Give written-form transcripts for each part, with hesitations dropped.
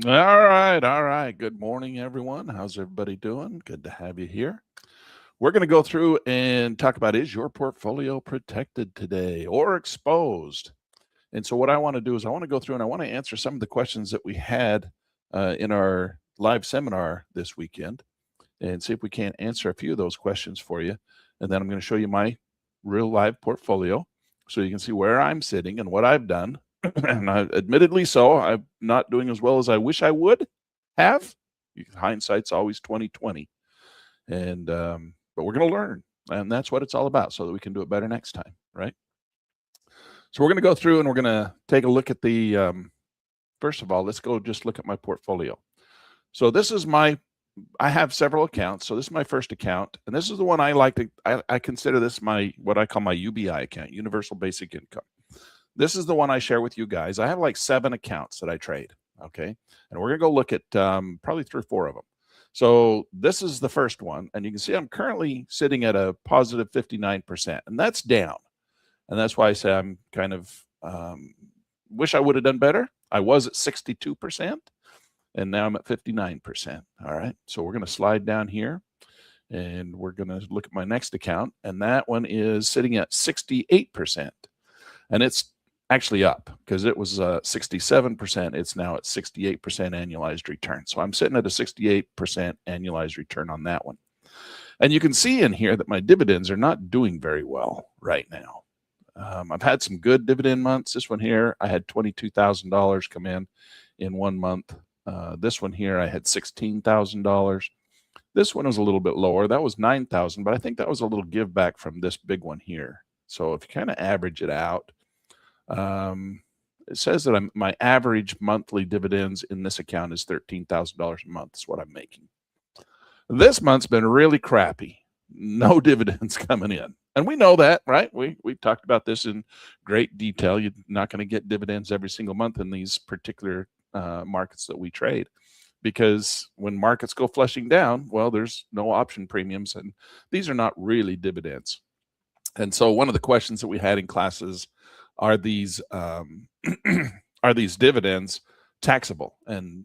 All right. Good morning, everyone. How's everybody doing? Good to have you here. We're going to go through and talk about, is your portfolio protected today or exposed? And so what I want to do is I want to go through and I want to answer some of the questions that we had in our live seminar this weekend and see if we can't answer a few of those questions for you. And then I'm going to show you my real live portfolio so you can see where I'm sitting and what I've done. And admittedly so, I'm not doing as well as I wish I would have. Hindsight's always 20/20. And but we're going to learn, and that's what it's all about, so that we can do it better next time, right? So we're going to go through and we're going to take a look at the first of all, let's go just look at my portfolio. So this is I have several accounts. So this is my first account, and this is the one I like to I consider this my what I call my UBI account, Universal Basic Income. This is the one I share with you guys. I have like 7 accounts that I trade, okay? And we're going to go look at probably 3 or 4 of them. So this is the first one, and you can see I'm currently sitting at a positive 59%, and that's down. And that's why I say I'm kind of wish I would have done better. I was at 62%, and now I'm at 59%. All right, so we're going to slide down here, and we're going to look at my next account, and that one is sitting at 68%. And it's actually up because it was 67%. It's now at 68% annualized return. So I'm sitting at a 68% annualized return on that one. And you can see in here that my dividends are not doing very well right now. I've had some good dividend months. This one here, I had $22,000 come in 1 month. This one here, I had $16,000. This one was a little bit lower. That was $9,000, but I think that was a little give back from this big one here. So if you kind of average it out, it says that my average monthly dividends in this account is $13,000 a month is what I'm making. This month's been really crappy. No dividends coming in. And we know that, right? We've talked about this in great detail. You're not going to get dividends every single month in these particular markets that we trade, because when markets go flushing down, well, there's no option premiums, and these are not really dividends. And so one of the questions that we had in classes, are these are these dividends taxable? And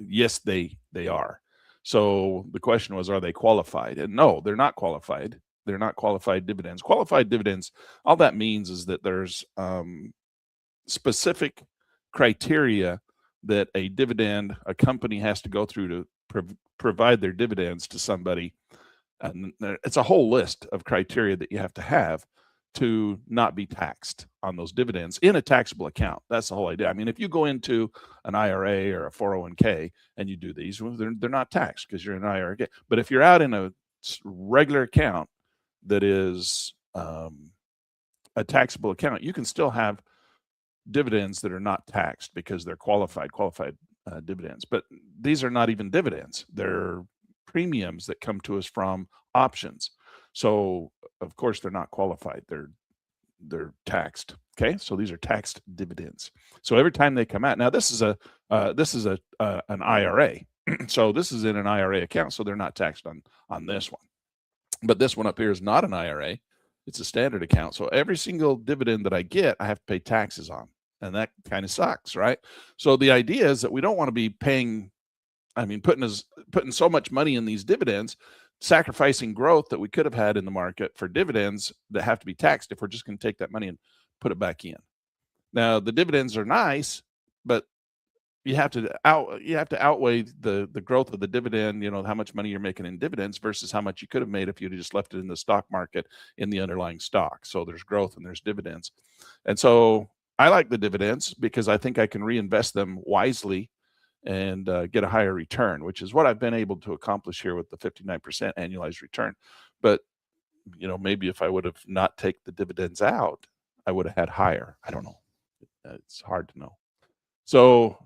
yes, they are. So the question was, are they qualified? And no, they're not qualified. They're not qualified dividends. Qualified dividends, all that means is that there's specific criteria that a company has to go through to provide their dividends to somebody. And it's a whole list of criteria that you have to have to not be taxed on those dividends in a taxable account. That's the whole idea. I mean, if you go into an IRA or a 401k and you do these, well, they're not taxed because you're in an IRA. But if you're out in a regular account that is a taxable account, you can still have dividends that are not taxed because they're qualified dividends. But these are not even dividends. They're premiums that come to us from options. So of course they're not qualified. They're taxed. Okay, so these are taxed dividends. So every time they come out, now this is an IRA. So this is in an IRA account, so they're not taxed on this one. But this one up here is not an IRA. It's a standard account. So every single dividend that I get, I have to pay taxes on. And that kind of sucks, right? So the idea is that we don't want to be putting so much money in these dividends, sacrificing growth that we could have had in the market for dividends that have to be taxed if we're just going to take that money and put it back in. Now, the dividends are nice, but you have to outweigh the growth of the dividend, how much money you're making in dividends versus how much you could have made if you'd just left it in the stock market in the underlying stock. So there's growth and there's dividends. And so I like the dividends because I think I can reinvest them wisely and get a higher return, which is what I've been able to accomplish here with the 59% annualized return. But, maybe if I would have not taken the dividends out, I would have had higher. I don't know. It's hard to know. So,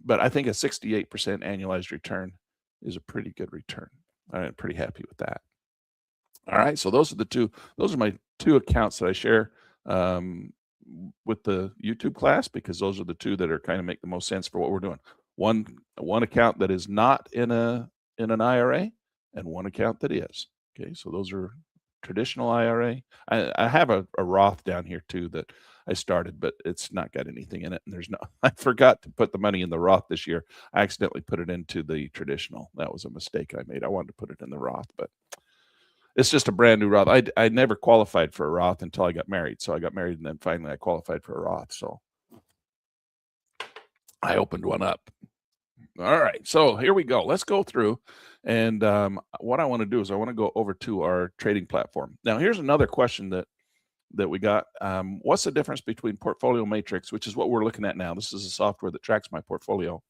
but I think a 68% annualized return is a pretty good return. I'm pretty happy with that. All right. So those are my 2 accounts that I share with the YouTube class, because those are the 2 that are kind of make the most sense for what we're doing. One account that is not in an IRA and one account that is. Okay, so those are traditional IRA. I have a Roth down here too that I started, but it's not got anything in it. And there's no, I forgot to put the money in the Roth this year. I accidentally put it into the traditional. That was a mistake I made. I wanted to put it in the Roth, but it's just a brand new Roth. I never qualified for a Roth until I got married. So I got married and then finally I qualified for a Roth. So I opened one up. All right, so here we go. Let's go through. And what I want to do is I want to go over to our trading platform. Now, here's another question that we got. What's the difference between Portfolio Matrix, which is what we're looking at now? This is a software that tracks my portfolio,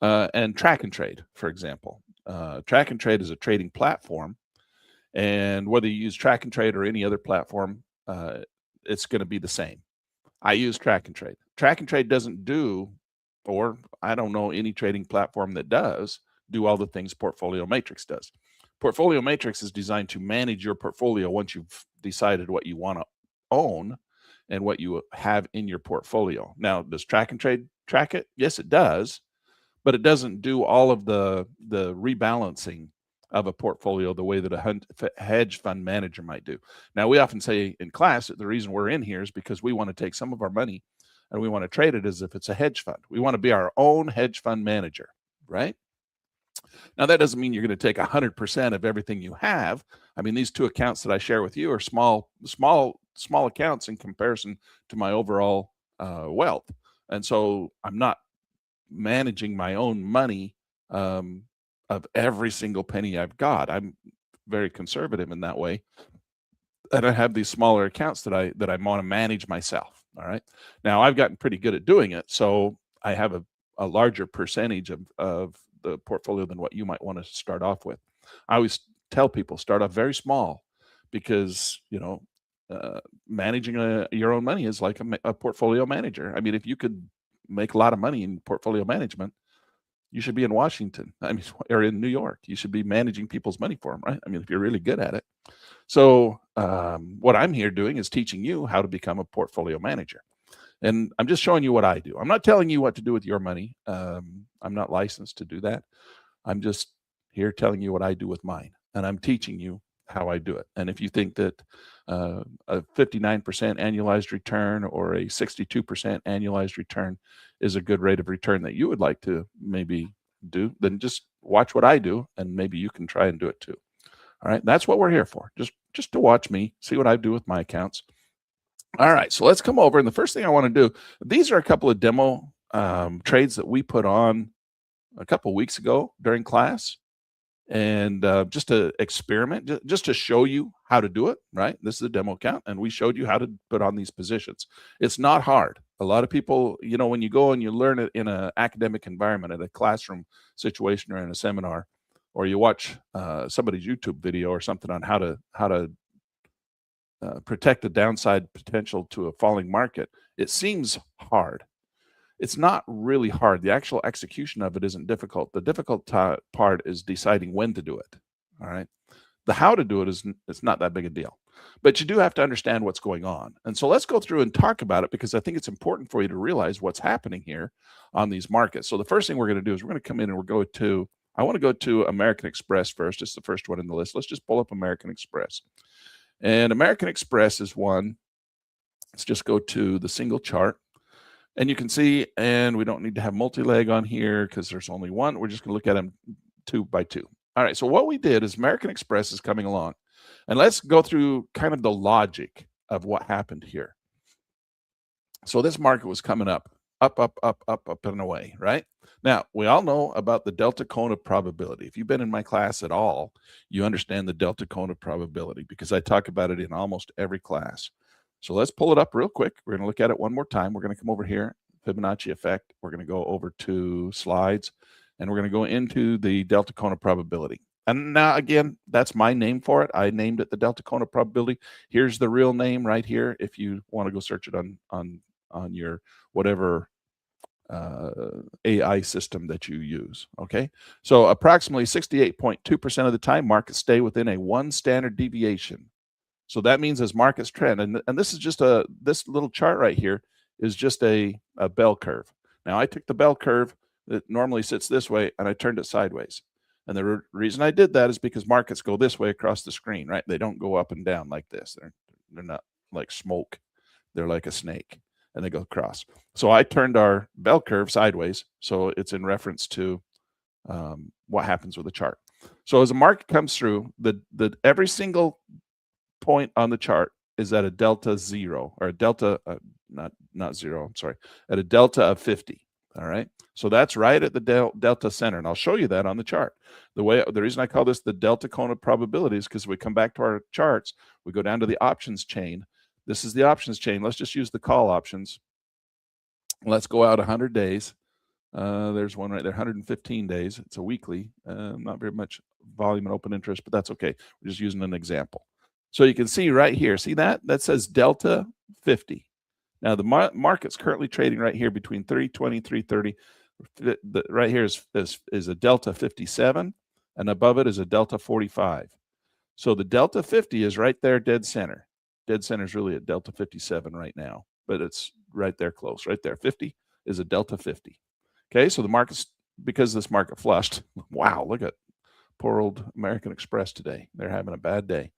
and Track and Trade, for example. Track and Trade is a trading platform. And whether you use Track and Trade or any other platform, it's going to be the same. I use Track and Trade. Track and Trade doesn't do, or I don't know any trading platform that does do all the things Portfolio Matrix does. Portfolio Matrix is designed to manage your portfolio once you've decided what you want to own and what you have in your portfolio. Now, does Track and Trade track it? Yes, it does, but it doesn't do all of the rebalancing of a portfolio the way that a hedge fund manager might do. Now, we often say in class that the reason we're in here is because we want to take some of our money and we want to trade it as if it's a hedge fund. We want to be our own hedge fund manager, right? Now, that doesn't mean you're going to take 100% of everything you have. I mean, these two accounts that I share with you are small accounts in comparison to my overall wealth. And so I'm not managing my own money of every single penny I've got. I'm very conservative in that way. And I have these smaller accounts that I want to manage myself. All right. Now I've gotten pretty good at doing it. So I have a larger percentage of the portfolio than what you might want to start off with. I always tell people start off very small because, managing your own money is like a portfolio manager. I mean, if you could make a lot of money in portfolio management, you should be in Washington, or in New York. You should be managing people's money for them, right? I mean, if you're really good at it. So what I'm here doing is teaching you how to become a portfolio manager. And I'm just showing you what I do. I'm not telling you what to do with your money. I'm not licensed to do that. I'm just here telling you what I do with mine. And I'm teaching you how I do it. And if you think that a 59% annualized return or a 62% annualized return is a good rate of return that you would like to maybe do, then just watch what I do and maybe you can try and do it too. All right, that's what we're here for. Just to watch me, see what I do with my accounts. All right, so let's come over. And the first thing I want to do, these are a couple of demo trades that we put on a couple of weeks ago during class. And just to experiment, just to show you how to do it, right? This is a demo account, and we showed you how to put on these positions. It's not hard. A lot of people, when you go and you learn it in an academic environment, at a classroom situation or in a seminar, or you watch somebody's YouTube video or something on how to protect the downside potential to a falling market, it seems hard. It's not really hard. The actual execution of it isn't difficult. The difficult part is deciding when to do it. All right. The how to do it it's not that big a deal, but you do have to understand what's going on. And so let's go through and talk about it because I think it's important for you to realize what's happening here on these markets. So the first thing we're going to do is we're going to come in and I want to go to American Express first. It's the first one in the list. Let's just pull up American Express. And American Express is one. Let's just go to the single chart. And you can see, and we don't need to have multi-leg on here because there's only one. We're just going to look at them 2 by 2. All right, so what we did is American Express is coming along. And let's go through kind of the logic of what happened here. So this market was coming up, and away, right? Now, we all know about the delta cone of probability. If you've been in my class at all, you understand the delta cone of probability because I talk about it in almost every class. So let's pull it up real quick. We're going to look at it one more time. We're going to come over here, Fibonacci effect. We're going to go over to slides, and we're going to go into the delta cone of probability. And now, again, that's my name for it. I named it the delta cone of probability. Here's the real name right here if you want to go search it on your whatever AI system that you use. Okay, so approximately 68.2% of the time, markets stay within a 1 standard deviation. So that means as markets trend, and this is just this little chart right here is just a bell curve. Now I took the bell curve that normally sits this way and I turned it sideways. And the reason I did that is because markets go this way across the screen, right? They don't go up and down like this. They're not like smoke. They're like a snake, and they go across. So I turned our bell curve sideways, so it's in reference to what happens with the chart. So as a market comes through, every single point on the chart is at a delta 0, or a delta, not 0, I'm sorry, at a delta of 50. All right. So that's right at the delta center. And I'll show you that on the chart. The reason I call this the delta cone of probability is because we come back to our charts, we go down to the options chain. This is the options chain. Let's just use the call options. Let's go out 100 days. There's one right there, 115 days. It's a weekly, not very much volume and open interest, but that's okay. We're just using an example. So you can see right here, see that? That says delta 50. Now the market's currently trading right here between 320, 330. Right here is a delta 57, and above it is a delta 45. So the delta 50 is right there, dead center. Dead center is really at delta 57 right now, but it's right there close, right there. 50 is a delta 50. Okay, so the market's, because this market flushed, wow, look at poor old American Express today. They're having a bad day.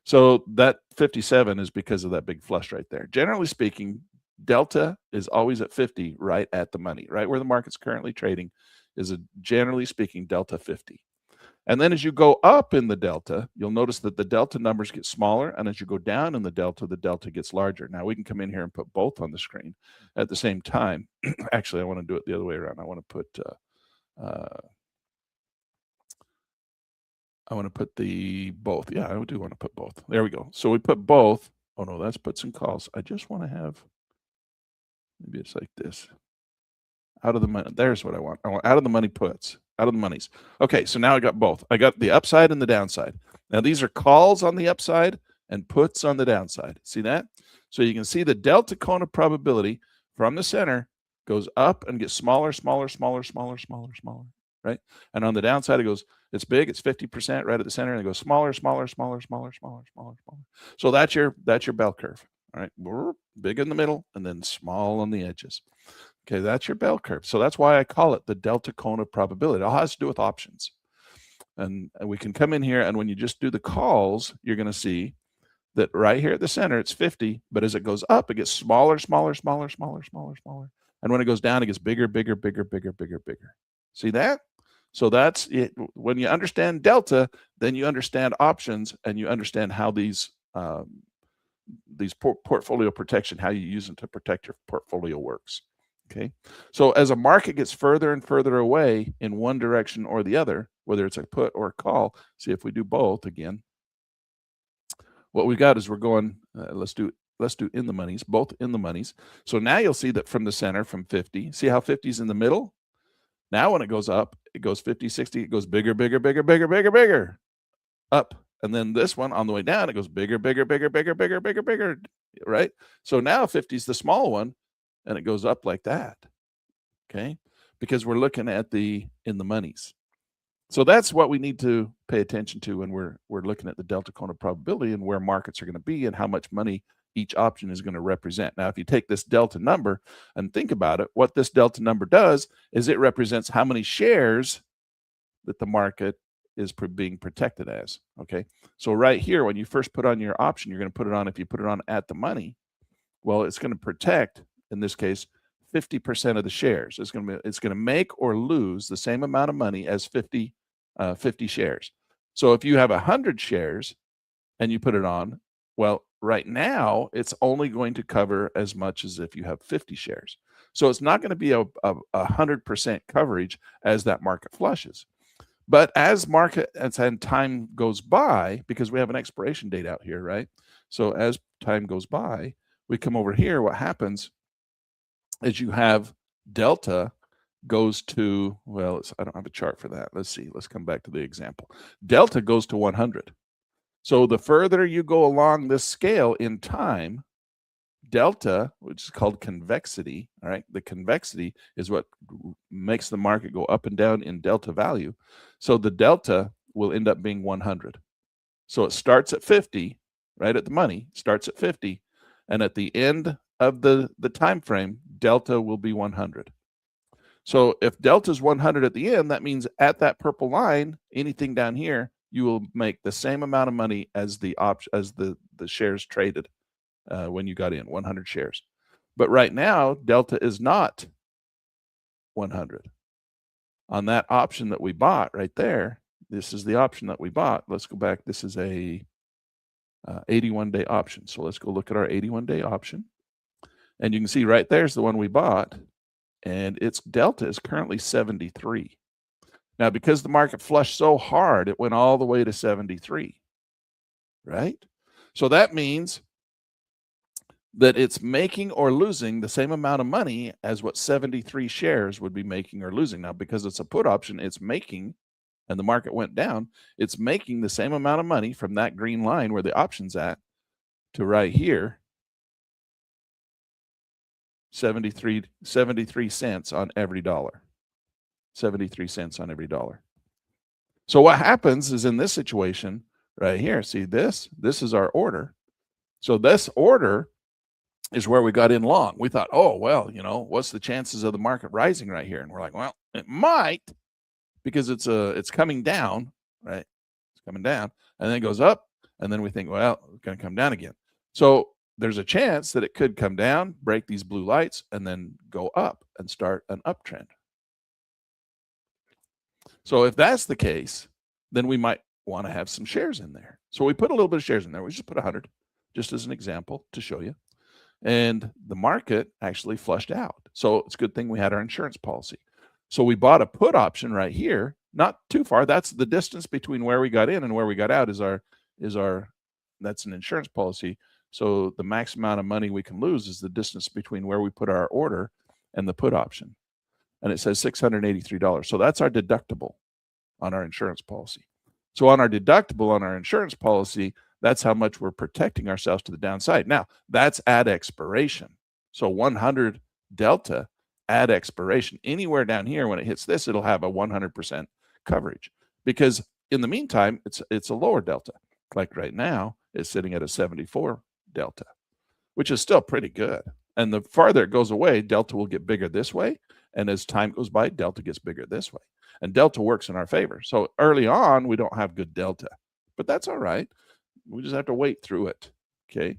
So that 57 is because of that big flush right there. Generally speaking, delta is always at 50, right at the money, right where the market's currently trading is a, generally speaking, delta 50. And then as you go up in the delta, you'll notice that the delta numbers get smaller. And as you go down in the delta gets larger. Now we can come in here and put both on the screen at the same time. Actually, I want to do it the other way around. I want to put the both. Yeah, I do want to put both. There we go. So we put both. Oh no, that's puts and calls. I just want to have, maybe it's like this. Out of the money. There's what I want. I want out of the money puts. Out of the monies. Okay, so now I got both. I got the upside and the downside. Now these are calls on the upside and puts on the downside. See that? So you can see the delta cone of probability from the center goes up and gets smaller, smaller, smaller, smaller, smaller, smaller, right? And on the downside, it goes, it's big, it's 50% right at the center, and it goes smaller, smaller, smaller, smaller, smaller, smaller, smaller. So that's your bell curve. All right, big in the middle and then small on the edges. Okay, that's your bell curve. So that's why I call it the delta cone of probability. It all has to do with options. And we can come in here, and when you just do the calls, you're going to see that right here at the center, it's 50, but as it goes up, it gets smaller, smaller, smaller, smaller, smaller, smaller. And when it goes down, it gets bigger, bigger, bigger, bigger, bigger, bigger. See that? So that's it. When you understand delta, then you understand options, and you understand how these portfolio protection, how you use them to protect your portfolio works. Okay, so as a market gets further and further away in one direction or the other, whether it's a put or a call, see if we do both again. What we got is we're going, let's do in the monies, both in the monies. So now you'll see that from the center, from 50, see how 50 is in the middle? Now when it goes up, it goes 50, 60, it goes bigger, bigger, bigger, bigger, bigger, bigger, up. And then this one on the way down, it goes bigger, bigger, bigger, bigger, bigger, bigger, bigger, right? So now 50 is the small one, and it goes up like that, okay? Because we're looking at in the monies. So that's what we need to pay attention to when we're looking at the delta cone of probability and where markets are going to be and how much money each option is going to represent. Now, if you take this delta number and think about it, what this delta number does is it represents how many shares that the market is being protected as, okay? So right here, when you first put on your option, you're going to put it on, if you put it on at the money, well, it's going to protect, in this case, 50% of the shares. It's going to make or lose the same amount of money as 50 shares. So if you have 100 shares and you put it on, well, right now it's only going to cover as much as if you have 50 shares. So it's not going to be a 100% coverage as that market flushes. But as and time goes by, because we have an expiration date out here, right? So as time goes by, we come over here, what happens is you have delta goes to, well, I don't have a chart for that. Let's see. Let's come back to the example. Delta goes to 100. So the further you go along this scale in time, delta, which is called convexity, all right? The convexity is what makes the market go up and down in delta value. So the delta will end up being 100. So it starts at 50, right at the money, starts at 50, and at the end of the time frame, delta will be 100. So if delta is 100 at the end, that means at that purple line, anything down here, you will make the same amount of money as the shares traded when you got in, 100 shares. But right now, delta is not 100. On that option that we bought right there, this is the option that we bought. Let's go back. This is a 81-day option. So let's go look at our 81-day option. And you can see right there's the one we bought. And its delta is currently 73. Now, because the market flushed so hard, it went all the way to 73, right? So that means that it's making or losing the same amount of money as what 73 shares would be making or losing. Now, because it's a put option, it's making, and the market went down, it's making the same amount of money from that green line where the option's at to right here, 73 cents on every dollar. 73 cents on every dollar. So what happens is in this situation right here, see this is our order. So this order is where we got in long. We thought, oh, well, what's the chances of the market rising right here? And we're like, well, it might, because it's coming down, right? It's coming down, and then it goes up, and then we think, well, it's going to come down again. So there's a chance that it could come down, break these blue lights, and then go up and start an uptrend. So if that's the case, then we might want to have some shares in there. So we put a little bit of shares in there. We just put 100, just as an example to show you. And the market actually flushed out. So it's a good thing we had our insurance policy. So we bought a put option right here, not too far. That's the distance between where we got in and where we got out that's an insurance policy. So the max amount of money we can lose is the distance between where we put our order and the put option. And it says $683. So that's our deductible on our insurance policy. So on our deductible on our insurance policy, that's how much we're protecting ourselves to the downside. Now, that's at expiration. So 100 delta at expiration. Anywhere down here, when it hits this, it'll have a 100% coverage. Because in the meantime, it's a lower delta. Like right now, it's sitting at a 74 delta, which is still pretty good. And the farther it goes away, delta will get bigger this way. And as time goes by, delta gets bigger this way. And delta works in our favor. So early on, we don't have good delta. But that's all right. We just have to wait through it, okay?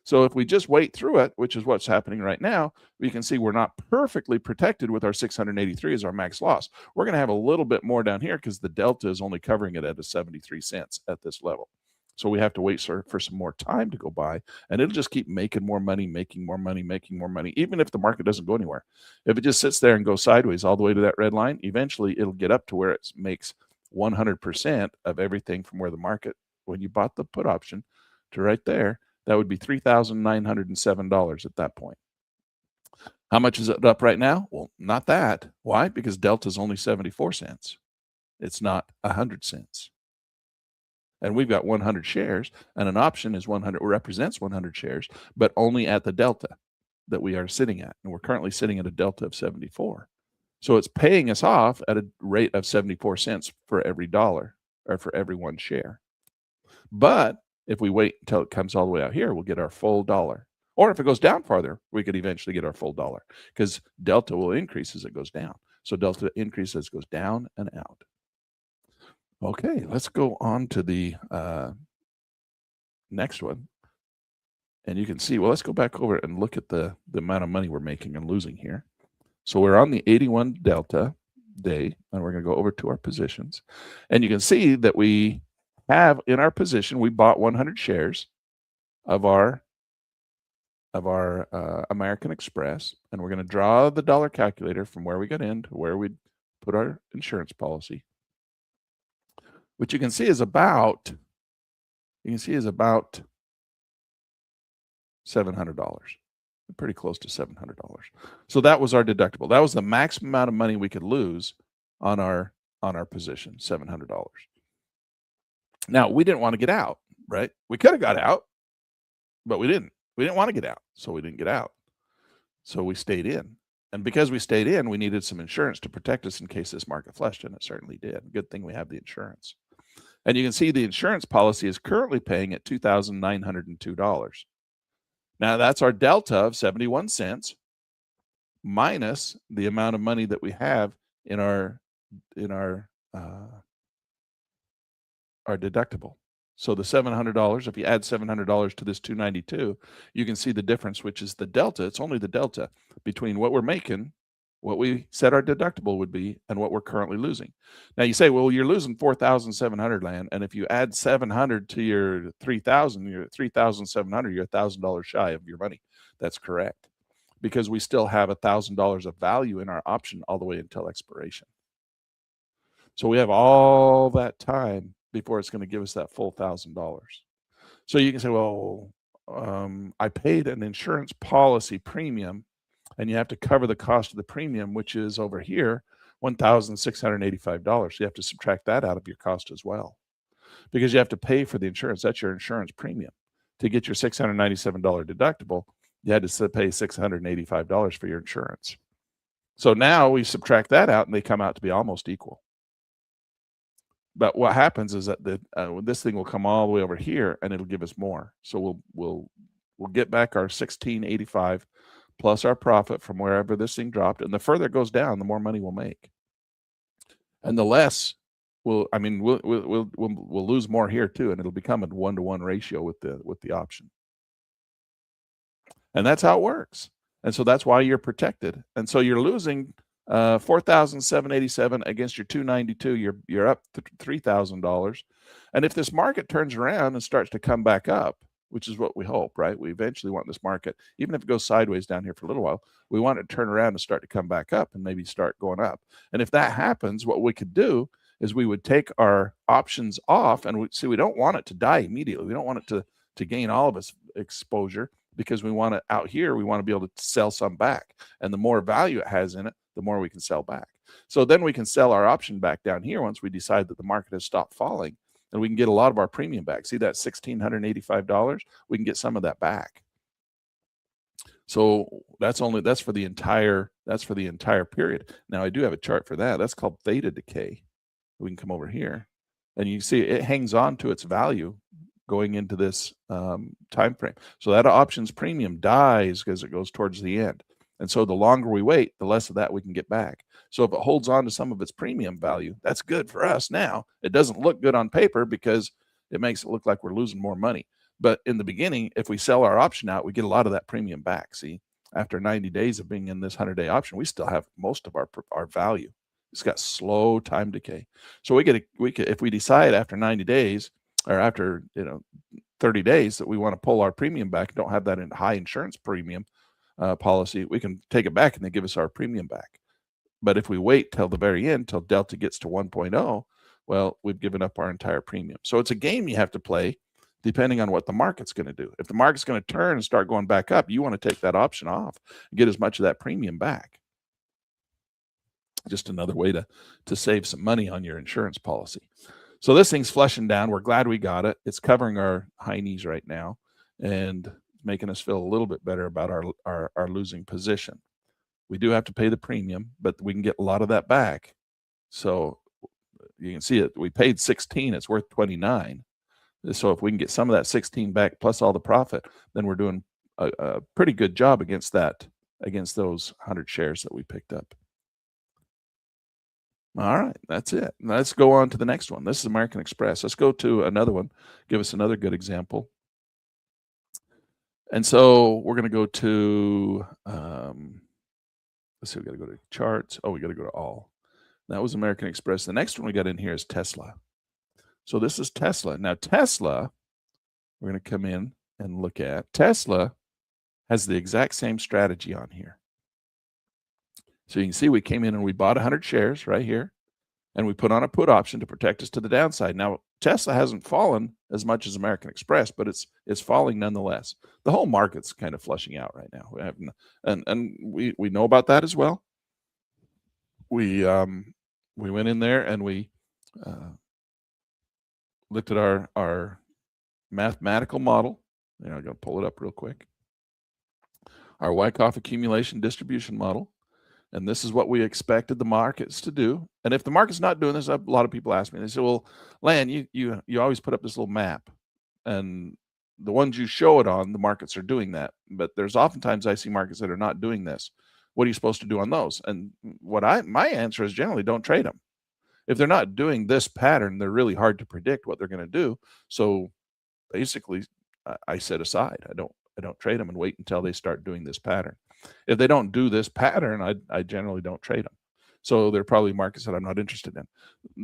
So if we just wait through it, which is what's happening right now, we can see we're not perfectly protected with our 683 as our max loss. We're going to have a little bit more down here because the delta is only covering it at a 73 cents at this level. So we have to wait for some more time to go by, and it'll just keep making more money, making more money, making more money, even if the market doesn't go anywhere. If it just sits there and goes sideways all the way to that red line, eventually it'll get up to where it makes 100% of everything from where the market, when you bought the put option, to right there, that would be $3,907 at that point. How much is it up right now? Well, not that. Why? Because delta is only 74 cents. It's not 100 cents. And we've got 100 shares, and an option is 100, represents 100 shares, but only at the delta that we are sitting at. And we're currently sitting at a delta of 74. So it's paying us off at a rate of 74 cents for every dollar, or for every one share. But if we wait until it comes all the way out here, we'll get our full dollar. Or if it goes down farther, we could eventually get our full dollar, because delta will increase as it goes down. So delta increases as it goes down and out. Okay, let's go on to the next one. And you can see, well, let's go back over and look at the amount of money we're making and losing here. So we're on the 81 delta day, and we're going to go over to our positions. And you can see that we have in our position, we bought 100 shares of our American Express, and we're going to draw the dollar calculator from where we got in to where we put our insurance policy, which you can see is about $700, pretty close to $700. So that was our deductible. That was the maximum amount of money we could lose on our position, $700. Now, we didn't want to get out, right? We could have got out, but we didn't. We didn't want to get out, so we didn't get out. So we stayed in. And because we stayed in, we needed some insurance to protect us in case this market flushed, and it certainly did. Good thing we have the insurance. And you can see the insurance policy is currently paying at $2,902. Now, that's our delta of 71 cents. minus the amount of money that we have in our deductible. So the $700, if you add $700 to this 292, you can see the difference, which is the delta. It's only the delta between what we're making, what we said our deductible would be, and what we're currently losing. Now you say, well, you're losing 4,700, Land, and if you add 700 to your 3,000, you're 3,700, you're $1,000 shy of your money. That's correct, because we still have $1,000 of value in our option all the way until expiration. So we have all that time before it's going to give us that full $1,000. So you can say, well, I paid an insurance policy premium, and you have to cover the cost of the premium, which is over here, $1,685. You have to subtract that out of your cost as well, because you have to pay for the insurance. That's your insurance premium. To get your $697 deductible, you had to pay $685 for your insurance. So now we subtract that out, and they come out to be almost equal. But what happens is that this thing will come all the way over here, and it'll give us more. So we'll get back our $1,685 plus our profit from wherever this thing dropped. And the further it goes down, the more money we'll make. And the less we'll lose more here too, and it'll become a 1-to-1 ratio with the option. And that's how it works. And so that's why you're protected. And so you're losing $4,787 against your 292. You're up $3,000. And if this market turns around and starts to come back up, which is what we hope, right? We eventually want this market, even if it goes sideways down here for a little while, we want it to turn around and start to come back up and maybe start going up. And if that happens, what we could do is we would take our options off, and we don't want it to die immediately. We don't want it to gain all of its exposure, because we want it out here. We want to be able to sell some back. And the more value it has in it, the more we can sell back. So then we can sell our option back down here once we decide that the market has stopped falling, and we can get a lot of our premium back. See that $1,685? We can get some of that back. So that's for the entire period. Now I do have a chart for that. That's called theta decay. We can come over here, and you can see it hangs on to its value going into this time frame. So that options premium dies as it goes towards the end. And so the longer we wait, the less of that we can get back. So if it holds on to some of its premium value, that's good for us now. It doesn't look good on paper because it makes it look like we're losing more money. But in the beginning, if we sell our option out, we get a lot of that premium back. See, after 90 days of being in this 100-day option, we still have most of our value. It's got slow time decay. So we could, if we decide after 90 days or after 30 days that we want to pull our premium back, don't have that in high insurance premium policy, we can take it back and they give us our premium back. But if we wait till the very end, till delta gets to 1.0, well, we've given up our entire premium. So it's a game you have to play depending on what the market's going to do. If the market's going to turn and start going back up, you want to take that option off and get as much of that premium back. Just another way to save some money on your insurance policy. So this thing's flushing down. We're glad we got it. It's covering our high knees right now and making us feel a little bit better about our losing position. We do have to pay the premium, but we can get a lot of that back. So you can see it. We paid 16. It's worth 29. So if we can get some of that 16 back plus all the profit, then we're doing a pretty good job against those 100 shares that we picked up. All right, that's it. Let's go on to the next one. This is American Express. Let's go to another one. Give us another good example. And so we're going to go to, let's see, we got to go to charts. Oh, we got to go to all. That was American Express. The next one we got in here is Tesla. So this is Tesla. Now Tesla, we're going to come in and look at. Tesla has the exact same strategy on here. So you can see we came in and we bought 100 shares right here, and we put on a put option to protect us to the downside. Now, Tesla hasn't fallen as much as American Express, but it's falling nonetheless. The whole market's kind of flushing out right now. We know about that as well. We went in there and we looked at our mathematical model. I'm going to pull it up real quick. Our Wyckoff accumulation distribution model. And this is what we expected the markets to do. And if the market's not doing this, a lot of people ask me, they say, well, Lan, you always put up this little map. And the ones you show it on, the markets are doing that. But there's oftentimes I see markets that are not doing this. what are you supposed to do on those? And my answer is generally don't trade them. If they're not doing this pattern, they're really hard to predict what they're going to do. So basically, I set aside. I don't trade them and wait until they start doing this pattern. If they don't do this pattern, I generally don't trade them. So there are probably markets that I'm not interested in.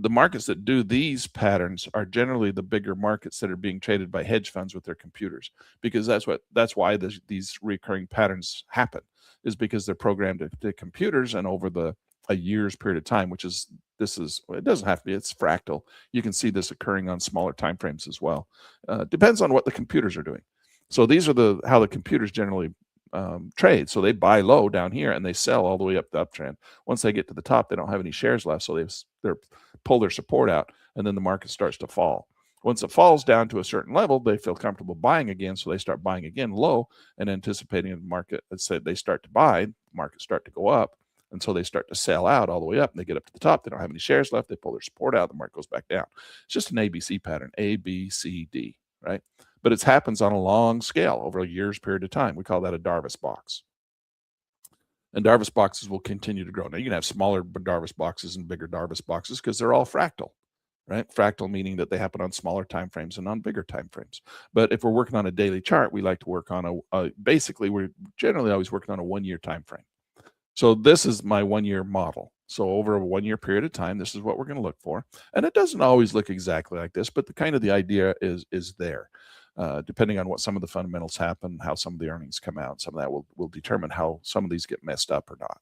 The markets that do these patterns are generally the bigger markets that are being traded by hedge funds with their computers, because that's why these recurring patterns happen, is because they're programmed to computers, and over a year's period of time, which is it doesn't have to be, it's fractal. You can see this occurring on smaller time frames as well. Depends on what the computers are doing. So these are how the computers generally trade. So they buy low down here and they sell all the way up the uptrend. Once they get to the top, they don't have any shares left, so they pull their support out, and then the market starts to fall. Once it falls down to a certain level, they feel comfortable buying again, so they start buying again low and anticipating the market. Let's say they start to buy, markets start to go up, and so they start to sell out all the way up, and they get up to the top. They don't have any shares left. They pull their support out. The market goes back down. It's just an ABC pattern, A, B, C, D, right? But it happens on a long scale over a year's period of time. We call that a Darvas box. And Darvas boxes will continue to grow. Now, you can have smaller Darvas boxes and bigger Darvas boxes because they're all fractal, right? Fractal meaning that they happen on smaller time frames and on bigger time frames. But if we're working on a daily chart, we like to work on basically, we're generally always working on a 1 year time frame. So this is my 1 year model. So over a 1 year period of time, this is what we're going to look for. And it doesn't always look exactly like this, but the idea is there. Depending on what some of the fundamentals happen, how some of the earnings come out, some of that will determine how some of these get messed up or not.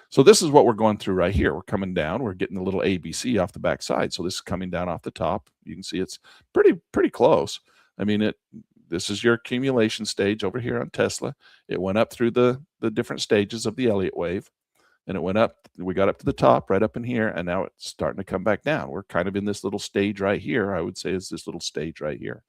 So this is what we're going through right here. We're coming down. We're getting a little ABC off the backside. So this is coming down off the top. You can see it's pretty close. I mean, this is your accumulation stage over here on Tesla. It went up through the different stages of the Elliott wave, and it went up. We got up to the top right up in here, and now it's starting to come back down. We're kind of in this little stage right here. I would say is this little stage right here.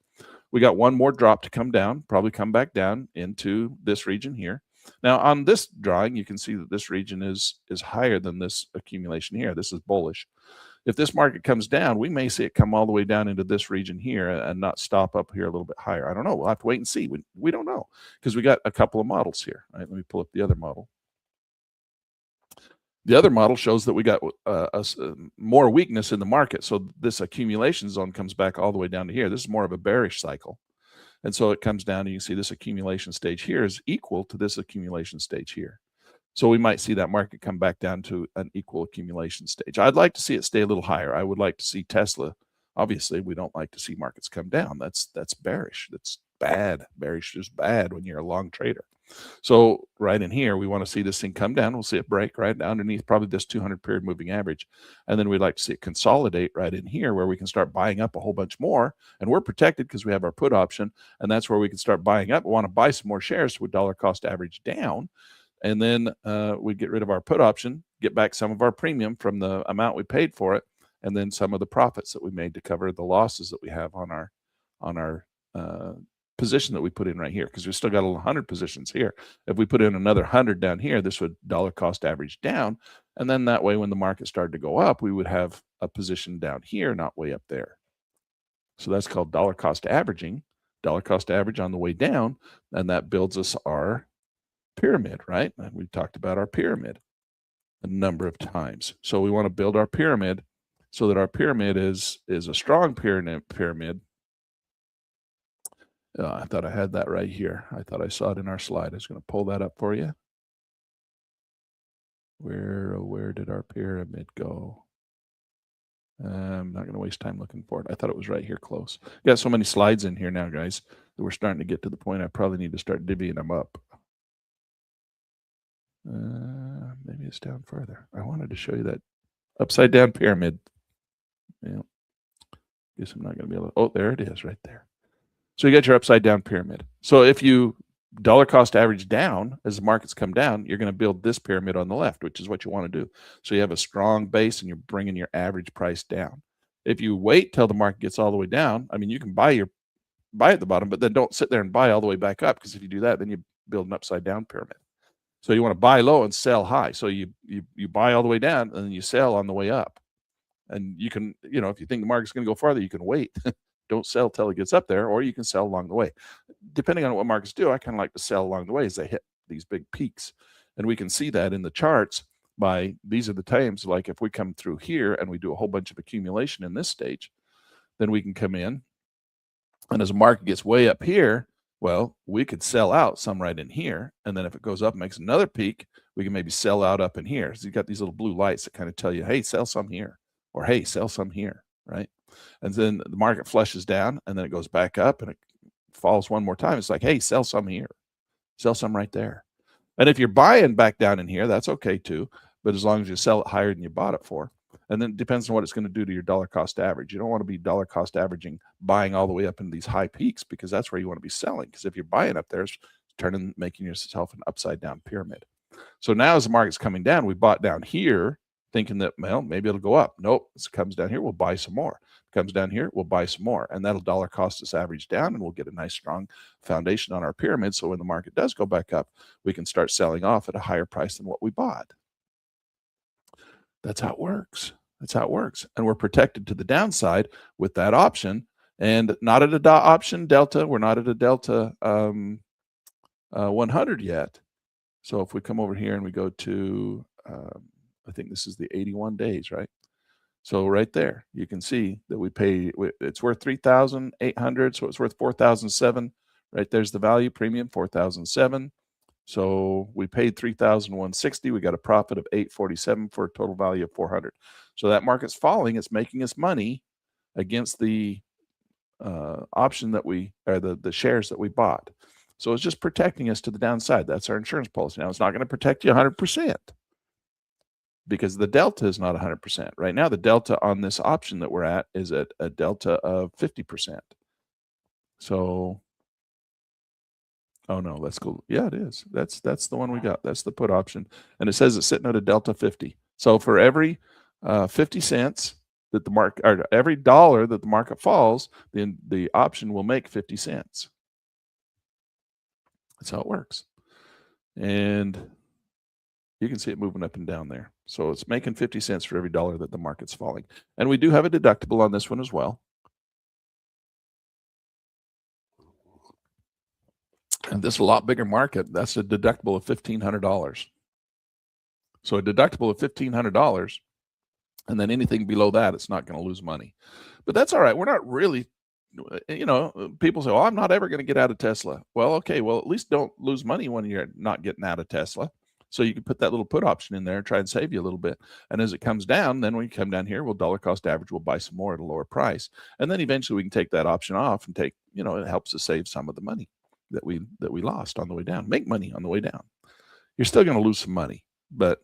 We got one more drop to come down, probably come back down into this region here. Now on this drawing, you can see that this region is higher than this accumulation here. This is bullish. If this market comes down, we may see it come all the way down into this region here and not stop up here a little bit higher. I don't know. We'll have to wait and see. We don't know because we got a couple of models here. All right, let me pull up the other model. The other model shows that we got more weakness in the market. So this accumulation zone comes back all the way down to here. This is more of a bearish cycle. And so it comes down, and you can see this accumulation stage here is equal to this accumulation stage here. So we might see that market come back down to an equal accumulation stage. I'd like to see it stay a little higher. I would like to see Tesla. Obviously, we don't like to see markets come down. That's bearish. That's bad. Bearish is bad when you're a long trader. So right in here, we want to see this thing come down. We'll see it break right underneath probably this 200 period moving average. And then we'd like to see it consolidate right in here where we can start buying up a whole bunch more. And we're protected because we have our put option. And that's where we can start buying up. We want to buy some more shares with dollar cost average down. And then we get rid of our put option, get back some of our premium from the amount we paid for it, and then some of the profits that we made to cover the losses that we have on our position that we put in right here, because we still got 100 positions here. If we put in another 100 down here, this would dollar cost average down. And then that way, when the market started to go up, we would have a position down here, not way up there. So that's called dollar cost averaging, dollar cost average on the way down. And that builds us our pyramid, right? And we talked about our pyramid a number of times. So we want to build our pyramid so that our pyramid is a strong pyramid. I thought I had that right here. I thought I saw it in our slide. I was going to pull that up for you. Where did our pyramid go? I'm not going to waste time looking for it. I thought it was right here close. Got so many slides in here now, guys, that we're starting to get to the point I probably need to start divvying them up. Maybe it's down further. I wanted to show you that upside down pyramid. Yeah. Guess I'm not going to be able to. Oh, there it is right there. So you got your upside down pyramid. So if you dollar cost average down as the markets come down, you're going to build this pyramid on the left, which is what you want to do. So you have a strong base and you're bringing your average price down. If you wait till the market gets all the way down, I mean, you can buy at the bottom, but then don't sit there and buy all the way back up, because if you do that, then you build an upside down pyramid. So you want to buy low and sell high. So you buy all the way down and then you sell on the way up. And you can, if you think the market's going to go farther, you can wait. Don't sell till it gets up there, or you can sell along the way. Depending on what markets do, I kind of like to sell along the way as they hit these big peaks. And we can see that in the charts by these are the times, like if we come through here and we do a whole bunch of accumulation in this stage, then we can come in. And as the market gets way up here, well, we could sell out some right in here. And then if it goes up and makes another peak, we can maybe sell out up in here. So you've got these little blue lights that kind of tell you, hey, sell some here, or hey, sell some here, right? And then the market flushes down and then it goes back up and it falls one more time. It's like, hey, sell some here, sell some right there. And if you're buying back down in here, that's okay too. But as long as you sell it higher than you bought it for. And then it depends on what it's going to do to your dollar cost average. You don't want to be dollar cost averaging, buying all the way up into these high peaks, because that's where you want to be selling. Because if you're buying up there, it's making yourself an upside down pyramid. So now as the market's coming down, we bought down here thinking that, well, maybe it'll go up. Nope, as it comes down here, we'll buy some more. It comes down here, we'll buy some more. And that'll dollar cost us average down, and we'll get a nice strong foundation on our pyramid. So when the market does go back up, we can start selling off at a higher price than what we bought. That's how it works. That's how it works. And we're protected to the downside with that option, and not at a option delta. We're not at a delta 100 yet. So if we come over here and we go to, I think this is the 81 days, right? So right there, you can see that we pay, it's worth 3,800. So it's worth 4,007. Right there's the value premium, 4,007. So we paid 3,160. We got a profit of 847 for a total value of 400. So that market's falling. It's making us money against the option that we, or the shares that we bought. So it's just protecting us to the downside. That's our insurance policy. Now, it's not going to protect you 100% because the delta is not 100%. Right now, the delta on this option that we're at is at a delta of 50%. So, oh no, let's go. Yeah, it is. That's the one we got. That's the put option. And it says it's sitting at a delta 50. So for every 50 cents that the market, or every dollar that the market falls, then the option will make 50 cents. That's how it works. And you can see it moving up and down there. So it's making 50 cents for every dollar that the market's falling. And we do have a deductible on this one as well. And this is a lot bigger market. That's a deductible of $1,500. So a deductible of $1,500, and then anything below that, it's not going to lose money. But that's all right. We're not really, you know, people say, oh, I'm not ever going to get out of Tesla. Well, okay, well, at least don't lose money when you're not getting out of Tesla. So you can put that little put option in there and try and save you a little bit. And as it comes down, then when you come down here, we'll dollar cost average, we'll buy some more at a lower price. And then eventually we can take that option off and take, you know, it helps us save some of the money that we lost on the way down. Make money on the way down. You're still going to lose some money, but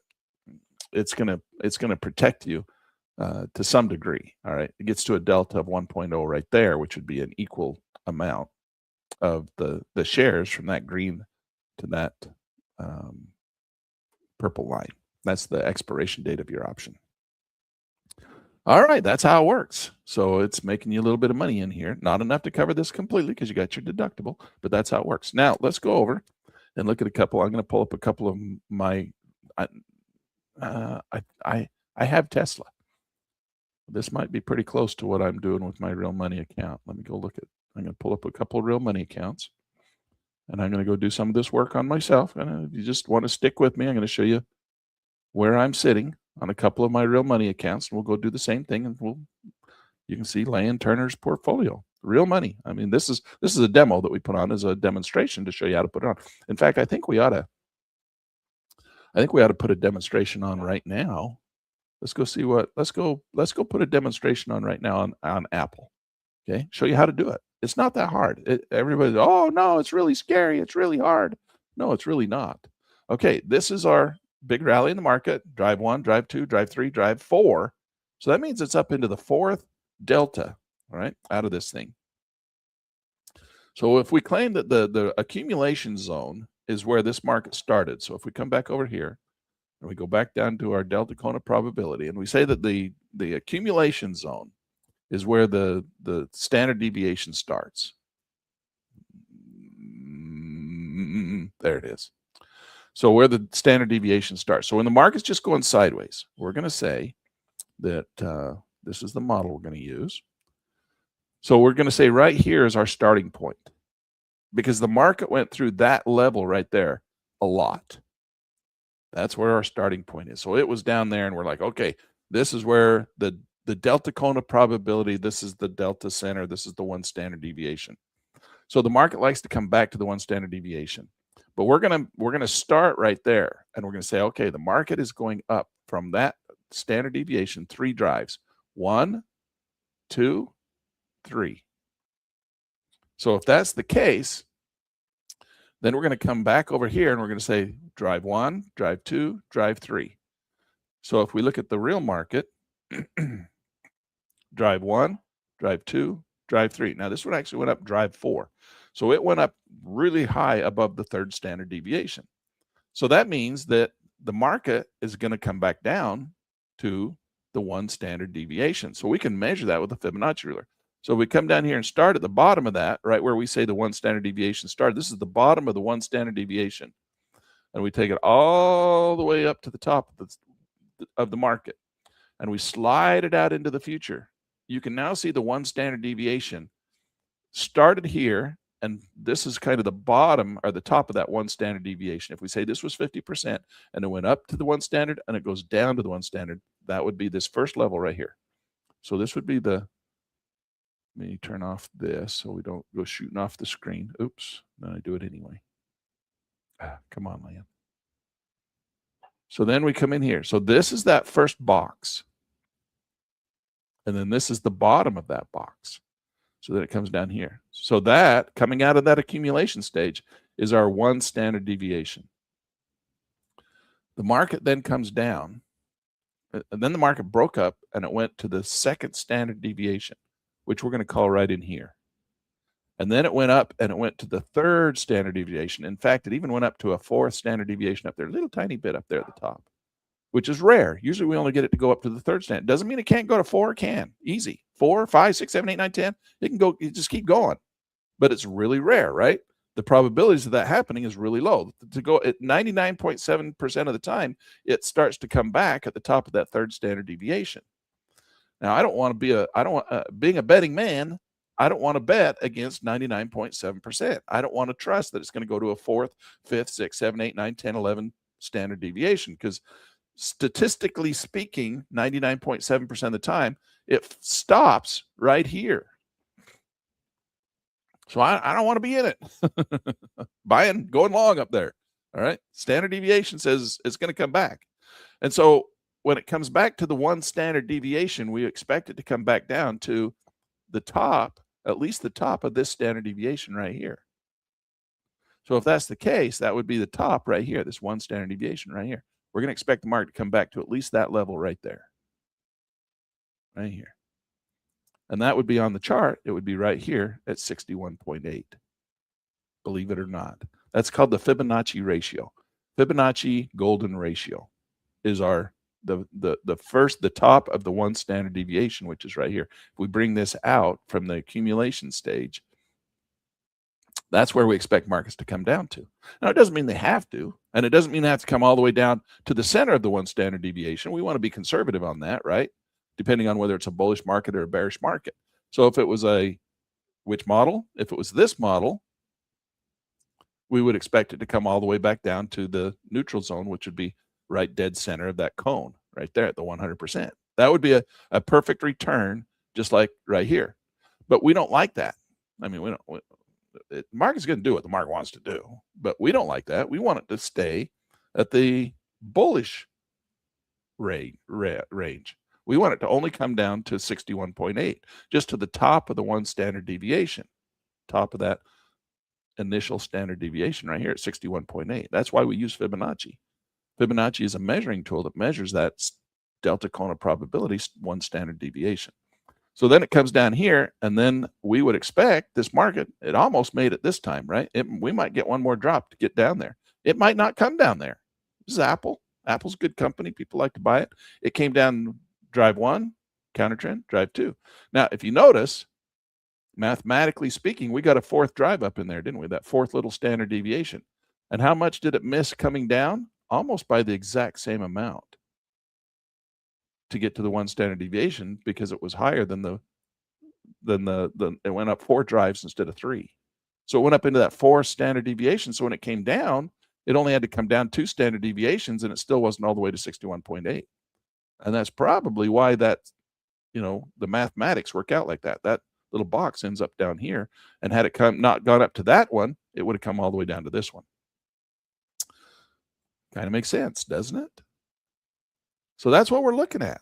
it's going to protect you to some degree. All right. It gets to a delta of 1.0 right there, which would be an equal amount of the shares from that green to that purple line. That's the expiration date of your option. All right, that's how it works. So it's making you a little bit of money in here. Not enough to cover this completely because you got your deductible, but that's how it works. Now let's go over and look at a couple. I'm going to pull up a couple of my. I have Tesla. This might be pretty close to what I'm doing with my real money account. Let me go look at. I'm going to pull up a couple of real money accounts, and I'm going to go do some of this work on myself. And if you just want to stick with me, I'm going to show you where I'm sitting on a couple of my real money accounts, and we'll go do the same thing, and you can see Land Turner's portfolio, real money. I mean, this is a demo that we put on as a demonstration to show you how to put it on. In fact, I think we ought to put a demonstration on right now. Let's go see what. Let's go put a demonstration on right now on Apple. Okay, show you how to do it. It's not that hard. Everybody's, oh no, it's really scary. It's really hard. No, it's really not. Okay, this is our big rally in the market. Drive 1, drive 2, drive 3, drive 4. So that means it's up into the 4th delta, all right, out of this thing. So if we claim that the accumulation zone is where this market started, so if we come back over here and we go back down to our delta Kona probability, and we say that the accumulation zone is where the standard deviation starts. There it is. So where the standard deviation starts. So when the market's just going sideways, we're going to say that this is the model we're going to use. So we're going to say right here is our starting point, because the market went through that level right there a lot. That's where our starting point is. So it was down there, and we're like, okay, this is where the delta cone of probability, this is the delta center, this is the one standard deviation. So the market likes to come back to the one standard deviation. But we're gonna start right there, and we're gonna say, okay, the market is going up from that standard deviation 3 drives. 1, 2, 3. So if that's the case, then we're going to come back over here and we're going to say drive 1, drive 2, drive 3. So if we look at the real market, drive 1, drive 2, drive 3. Now this one actually went up drive 4. So it went up really high above the third standard deviation. So that means that the market is going to come back down to the one standard deviation. So we can measure that with a Fibonacci ruler. So we come down here and start at the bottom of that, right where we say the one standard deviation started. This is the bottom of the one standard deviation. And we take it all the way up to the top of the market. And we slide it out into the future. You can now see the one standard deviation started here. And this is kind of the bottom or the top of that one standard deviation. If we say this was 50% and it went up to the one standard and it goes down to the one standard, that would be this first level right here. So this would be the, let me turn off this so we don't go shooting off the screen. Oops, then I do it anyway. Come on, Liam. So then we come in here. So this is that first box. And then this is the bottom of that box. So then it comes down here. So that, coming out of that accumulation stage, is our one standard deviation. The market then comes down, and then the market broke up, and it went to the second standard deviation, which we're going to call right in here. And then it went up, and it went to the third standard deviation. In fact, it even went up to a fourth standard deviation up there, a little tiny bit up there at the top, which is rare. Usually we only get it to go up to the third standard. Doesn't mean it can't go to 4, it can. Easy. 4, 5, 6, 7, 8, 9, 10. It can go, you just keep going. But it's really rare, right? The probabilities of that happening is really low. To go at 99.7% of the time, it starts to come back at the top of that third standard deviation. Now, I don't want to be being a betting man, I don't want to bet against 99.7%. I don't want to trust that it's going to go to a 4th, 5th, 6th, 7th, 8th, 9th, 10th, 11th standard deviation, because statistically speaking, 99.7% of the time, it stops right here. So I don't want to be in it. Going long up there. All right. Standard deviation says it's going to come back. And so when it comes back to the one standard deviation, we expect it to come back down to the top, at least the top of this standard deviation right here. So if that's the case, that would be the top right here, this one standard deviation right here. We're going to expect the market to come back to at least that level right there. Right here. And that would be on the chart. It would be right here at 61.8. Believe it or not. That's called the Fibonacci ratio. Fibonacci golden ratio is the top of the one standard deviation, which is right here. If we bring this out from the accumulation stage, that's where we expect markets to come down to. Now, it doesn't mean they have to, and it doesn't mean they have to come all the way down to the center of the one standard deviation. We want to be conservative on that, right? Depending on whether it's a bullish market or a bearish market. So if it was which model? If it was this model, we would expect it to come all the way back down to the neutral zone, which would be right dead center of that cone, right there at the 100%. That would be a perfect return, just like right here. But we don't like that. I mean, the market's going to do what the market wants to do, but we don't like that. We want it to stay at the bullish range. We want it to only come down to 61.8, just to the top of the one standard deviation, top of that initial standard deviation right here at 61.8. That's why we use Fibonacci. Fibonacci is a measuring tool that measures that delta cone of probability, one standard deviation. So then it comes down here, and then we would expect this market, it almost made it this time, right? We might get one more drop to get down there. It might not come down there. This is Apple. Apple's a good company. People like to buy it. It came down drive 1, counter trend, drive 2. Now, if you notice, mathematically speaking, we got a 4th drive up in there, didn't we? That 4th little standard deviation. And how much did it miss coming down? Almost by the exact same amount to get to the one standard deviation, because it was higher than it went up 4 drives instead of 3. So it went up into that 4 standard deviation. So when it came down, It only had to come down 2 standard deviations, and it still wasn't all the way to 61.8. And that's probably why that, the mathematics work out like that. That little box ends up down here, and had it not gone up to that one, it would have come all the way down to this one. Kind of makes sense, doesn't it? So that's what we're looking at.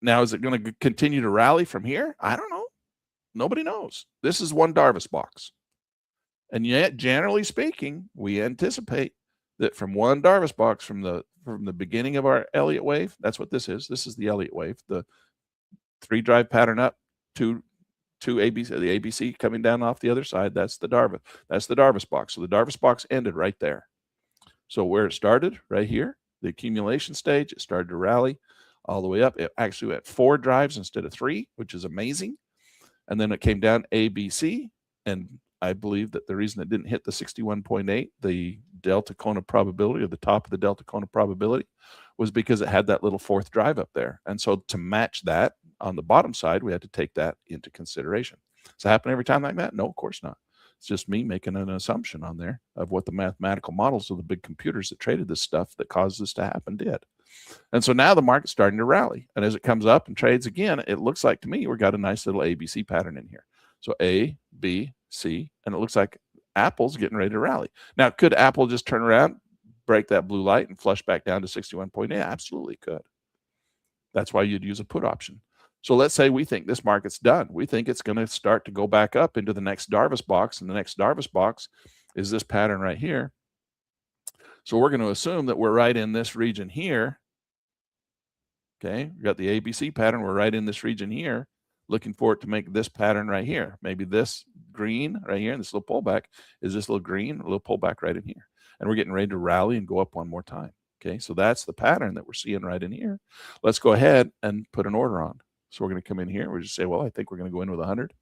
Now, is it going to continue to rally from here? I don't know. Nobody knows. This is one Darvas box. And yet, generally speaking, we anticipate that from one Darvas box, from the beginning of our Elliott wave, that's what this is. This is the Elliott wave, the 3 drive pattern up, two ABC, the ABC coming down off the other side. That's the Darvas. That's the Darvas box. So the Darvas box ended right there. So where it started, right here, the accumulation stage, it started to rally all the way up. It actually went 4 drives instead of 3, which is amazing. And then it came down ABC, and I believe that the reason it didn't hit the 61.8, the delta cone of probability, or the top of the delta cone of probability, was because it had that little 4th drive up there. And so to match that on the bottom side, we had to take that into consideration. Does it happen every time like that? No, of course not. It's just me making an assumption on there of what the mathematical models of the big computers that traded this stuff that caused this to happen did. And so now the market's starting to rally. And as it comes up and trades again, it looks like to me we've got a nice little ABC pattern in here. So A, B, C, and it looks like Apple's getting ready to rally. Now, could Apple just turn around, break that blue light, and flush back down to 61.8? Absolutely could. That's why you'd use a put option. So let's say we think this market's done. We think it's going to start to go back up into the next Darvas box, and the next Darvas box is this pattern right here. So we're going to assume that we're right in this region here. Okay, we've got the ABC pattern. We're right in this region here, looking for it to make this pattern right here. Maybe this green right here, and this little pullback is this little green, a little pullback right in here. And we're getting ready to rally and go up one more time. Okay, so that's the pattern that we're seeing right in here. Let's go ahead and put an order on. So we're going to come in here. We're just say, well, I think we're going to go in with 100.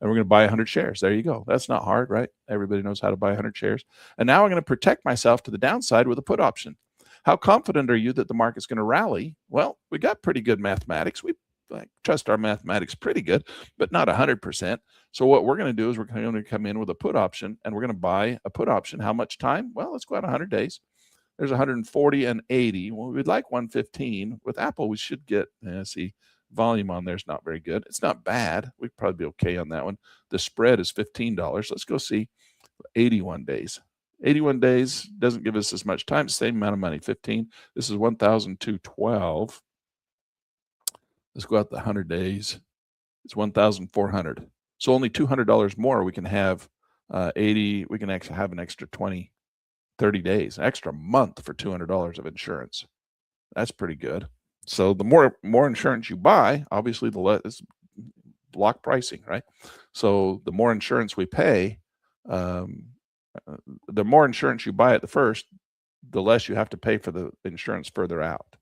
And we're going to buy 100 shares. There you go. That's not hard, right? Everybody knows how to buy 100 shares. And now I'm going to protect myself to the downside with a put option. How confident are you that the market's going to rally? Well, we got pretty good mathematics. We trust our mathematics pretty good, but not 100%. So what we're going to do is we're going to come in with a put option, and we're going to buy a put option. How much time? Well, let's go out 100 days. There's 140 and 80. Well, we'd like 115. With Apple, we should get, see, volume on there is not very good. It's not bad. We'd probably be okay on that one. The spread is $15. Let's go see 81 days. 81 days doesn't give us as much time, same amount of money, 15. This is 1,212. Let's go out the 100 days. It's 1,400. So only $200 more. We can have 80. We can actually have an extra 20, 30 days, an extra month for $200 of insurance. That's pretty good. So the more insurance you buy, obviously the less is block pricing, right? So the more insurance we pay, the more insurance you buy at the first, the less you have to pay for the insurance further out.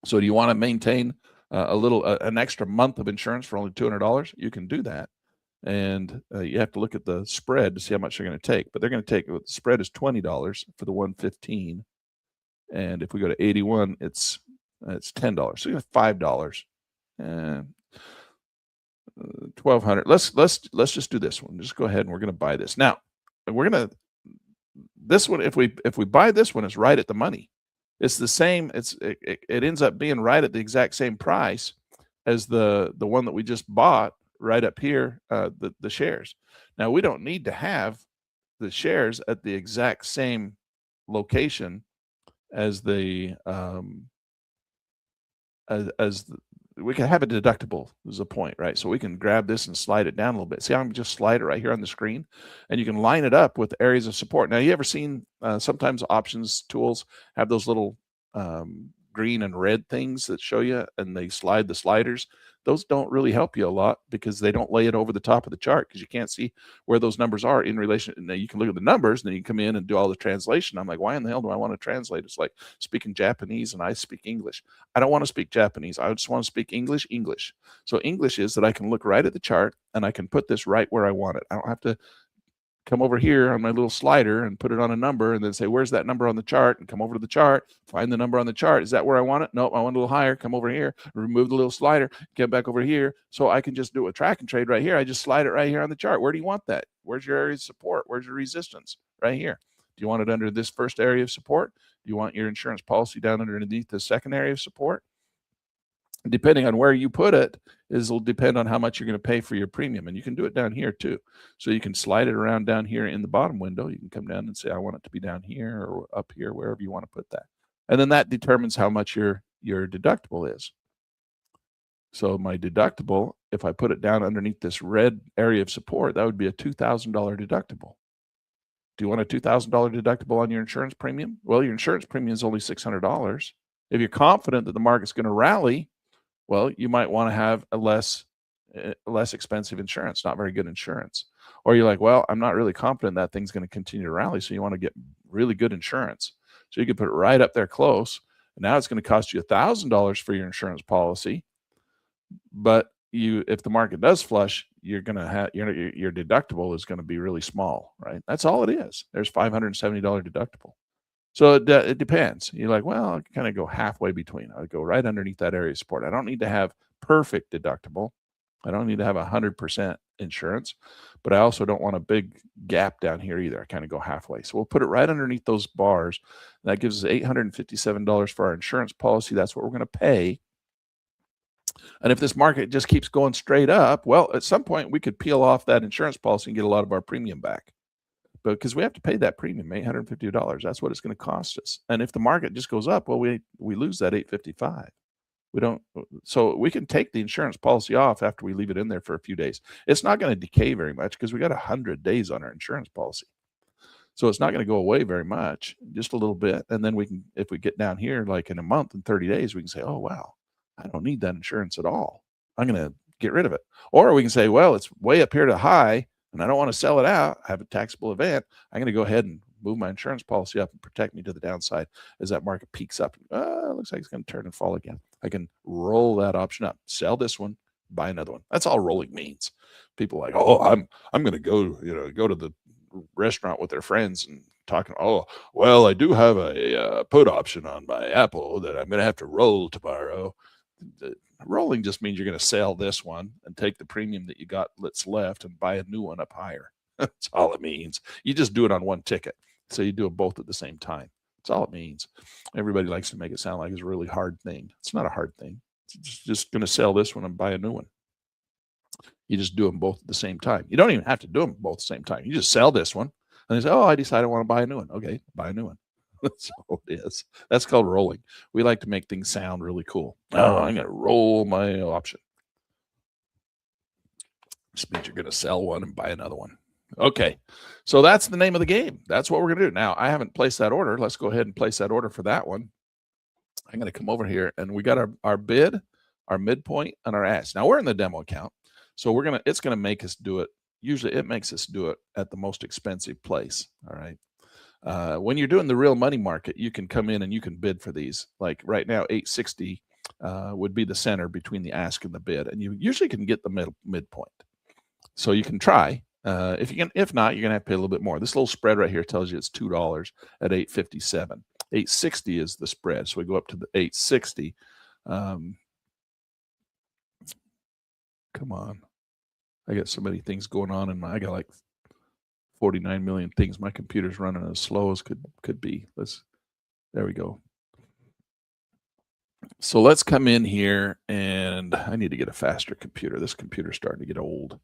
So do you want to maintain an extra month of insurance for only $200? You can do that. And you have to look at the spread to see how much they're going to take. But they're going to take, the spread is $20 for the 115. And if we go to 81, it's $10. So you have $5. And $1,200. Let's just do this one. Just go ahead and we're going to buy this. Now, this one, if we buy this one, it's right at the money. It's the same. It ends up being right at the exact same price as the one that we just bought right up here, the shares. Now, we don't need to have the shares at the exact same location as we can have a deductible is the point, right? So we can grab this and slide it down a little bit. See how I'm just slide it right here on the screen, and you can line it up with areas of support. Now, you ever seen sometimes options tools have those little green and red things that show you, and they slide the sliders? Those don't really help you a lot because they don't lay it over the top of the chart because you can't see where those numbers are in relation. Now you can look at the numbers and then you come in and do all the translation. I'm like, why in the hell do I want to translate? It's like speaking Japanese and I speak English. I don't want to speak Japanese. I just want to speak English. So English is that I can look right at the chart and I can put this right where I want it. I don't have to come over here on my little slider and put it on a number and then say, where's that number on the chart? And come over to the chart, find the number on the chart. Is that where I want it? Nope, I want it a little higher. Come over here, remove the little slider, get back over here. So I can just do a track and trade right here. I just slide it right here on the chart. Where do you want that? Where's your area of support? Where's your resistance? Right here. Do you want it under this first area of support? Do you want your insurance policy down underneath the second area of support? Depending on where you put it will depend on how much you're going to pay for your premium. And you can do it down here too. So you can slide it around down here in the bottom window. You can come down and say, I want it to be down here or up here, wherever you want to put that. And then that determines how much your deductible is. So my deductible, if I put it down underneath this red area of support, that would be a $2,000 deductible. Do you want a $2,000 deductible on your insurance premium? Well, your insurance premium is only $600. If you're confident that the market's going to rally, well, you might want to have a less expensive insurance, not very good insurance. Or you're like, well, I'm not really confident that thing's going to continue to rally, so you want to get really good insurance. So you can put it right up there close. And now it's going to cost you $1,000 for your insurance policy. But if the market does flush, you're going to have your deductible is going to be really small, right? That's all it is. There's $570 deductible. So it depends. You're like, well, I can kind of go halfway between. I go right underneath that area of support. I don't need to have perfect deductible. I don't need to have 100% insurance, but I also don't want a big gap down here either. I kind of go halfway. So we'll put it right underneath those bars. That gives us $857 for our insurance policy. That's what we're going to pay. And if this market just keeps going straight up, well, at some point we could peel off that insurance policy and get a lot of our premium back. But because we have to pay that premium, $850, that's what it's going to cost us. And if the market just goes up, well, we lose that $855. We don't. So we can take the insurance policy off after we leave it in there for a few days. It's not going to decay very much because we got 100 days on our insurance policy. So it's not going to go away very much, just a little bit. And then we can, if we get down here like in a month and 30 days, we can say, oh, wow, I don't need that insurance at all. I'm going to get rid of it. Or we can say, well, it's way up here to high, and I don't want to sell it out. I have a taxable event. I'm going to go ahead and move my insurance policy up and protect me to the downside as that market peaks up. It looks like it's going to turn and fall again. I can roll that option up, sell this one, buy another one. That's all rolling means. People are like, oh, I'm going to go to the restaurant with their friends and talking. Oh, well, I do have a put option on my Apple that I'm going to have to roll tomorrow. Rolling just means you're going to sell this one and take the premium that you got that's left and buy a new one up higher. That's all it means. You just do it on one ticket. So you do it both at the same time. That's all it means. Everybody likes to make it sound like it's a really hard thing. It's not a hard thing. It's just going to sell this one and buy a new one. You just do them both at the same time. You don't even have to do them both at the same time. You just sell this one and they say, oh, I decided I want to buy a new one. Okay, buy a new one. That's all it is. That's called rolling. We like to make things sound really cool. Oh, I'm going to roll my option. Just means you're going to sell one and buy another one. Okay, so that's the name of the game. That's what we're going to do. Now, I haven't placed that order. Let's go ahead and place that order for that one. I'm going to come over here, and we got our bid, our midpoint, and our ask. Now, we're in the demo account, so it's going to make us do it. Usually, it makes us do it at the most expensive place, all right? When you're doing the real money market, you can come in and you can bid for these. Like right now, 860 would be the center between the ask and the bid, and you usually can get the midpoint. So you can try. If not, you're gonna have to pay a little bit more. This little spread right here tells you it's $2 at 857. 860 is the spread, so we go up to the 860. Come on, I got so many things going on I got like 49 million things. My computer's running as slow as could be. There we go. So let's come in here, and I need to get a faster computer. This computer's starting to get old.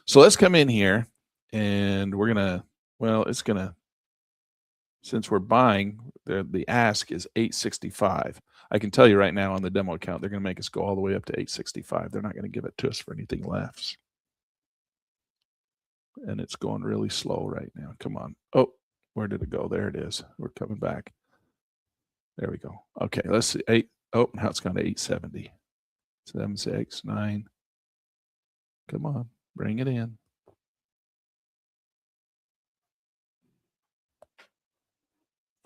So let's come in here, and since we're buying, the ask is 865. I can tell you right now on the demo account, they're going to make us go all the way up to 865. They're not going to give it to us for anything less. And it's going really slow right now. Come on. Oh, where did it go? There it is. We're coming back. There we go. Okay, let's see. Now it's gone to 870. 7, 6, 9. Come on, bring it in.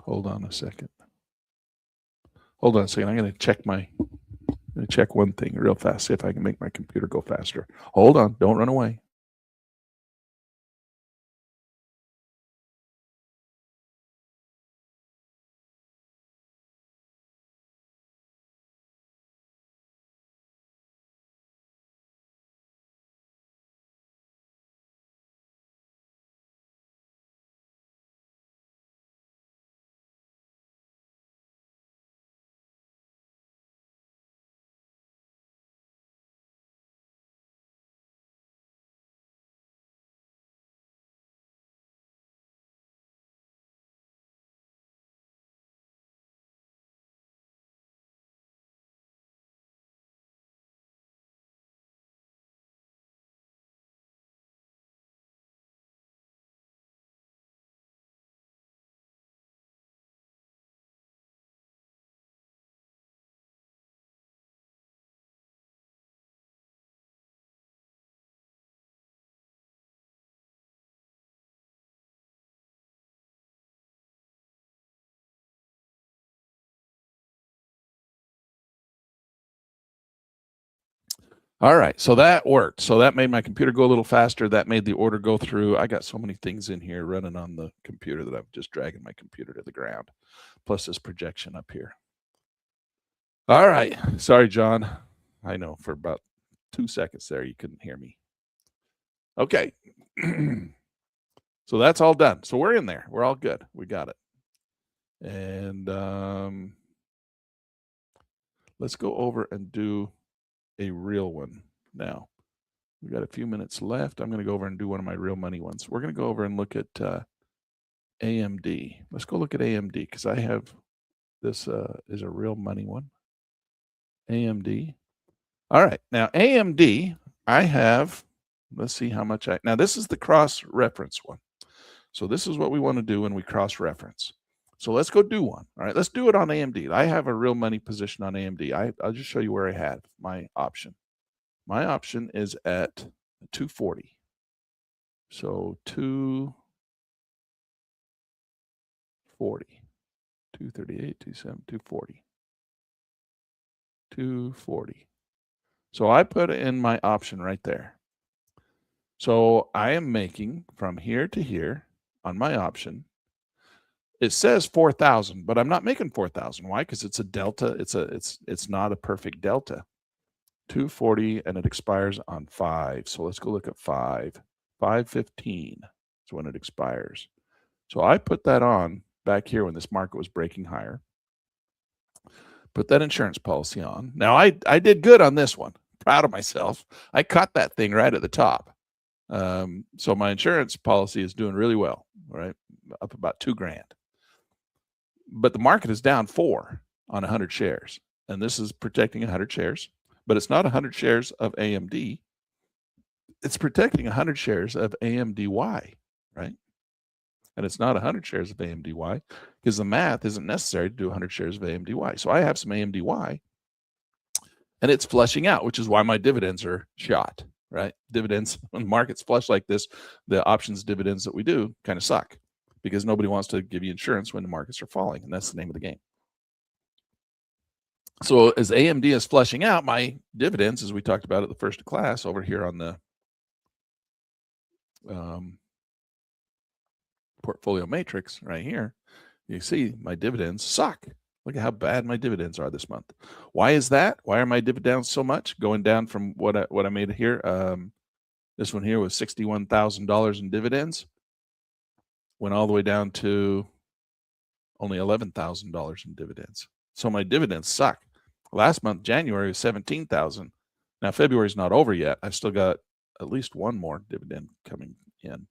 Hold on a second. I'm going to check one thing real fast, see if I can make my computer go faster. Hold on. Don't run away. All right, so that worked. So that made my computer go a little faster. That made the order go through. I got so many things in here running on the computer that I'm just dragging my computer to the ground, plus this projection up here. All right, sorry, John. I know for about 2 seconds there, you couldn't hear me. Okay. So that's all done. So we're in there. We're all good. We got it. And let's go over and do a real one now. We got a few minutes left. I'm going to go over and do one of my real money ones. We're going to go over and look at AMD. Let's go look at AMD because I have this is a real money one. AMD. All right. Now AMD, I have, let's see how much now this is the cross reference one. So this is what we want to do when we cross reference. So let's go do one. All right, let's do it on AMD. I have a real money position on AMD. I'll just show you where I have my option. My option is at 240. So 240, 238, 27, 240, 240. So I put in my option right there. So I am making from here to here on my option. It says 4,000, but I'm not making 4,000. Why? Because it's a delta. It's not a perfect delta. 240 and it expires on 5. So let's go look at 5. 515 is when it expires. So I put that on back here when this market was breaking higher. Put that insurance policy on. Now I did good on this one. Proud of myself. I caught that thing right at the top. So my insurance policy is doing really well, right? Up about $2,000. But the market is down 4 on 100 shares. And this is protecting 100 shares, but it's not 100 shares of AMD. It's protecting 100 shares of AMDY, right? And it's not 100 shares of AMDY because the math isn't necessary to do 100 shares of AMDY. So I have some AMDY and it's flushing out, which is why my dividends are shot, right? Dividends, when markets flush like this, the options dividends that we do kind of suck because nobody wants to give you insurance when the markets are falling. And that's the name of the game. So as AMD is flushing out, my dividends, as we talked about at the first class over here on the portfolio matrix right here, you see my dividends suck. Look at how bad my dividends are this month. Why is that? Why are my dividends so much going down from what I made here? This one here was $61,000 in dividends. Went all the way down to only $11,000 in dividends. So my dividends suck. Last month, January, was $17,000. Now February's not over yet. I've still got at least one more dividend coming in.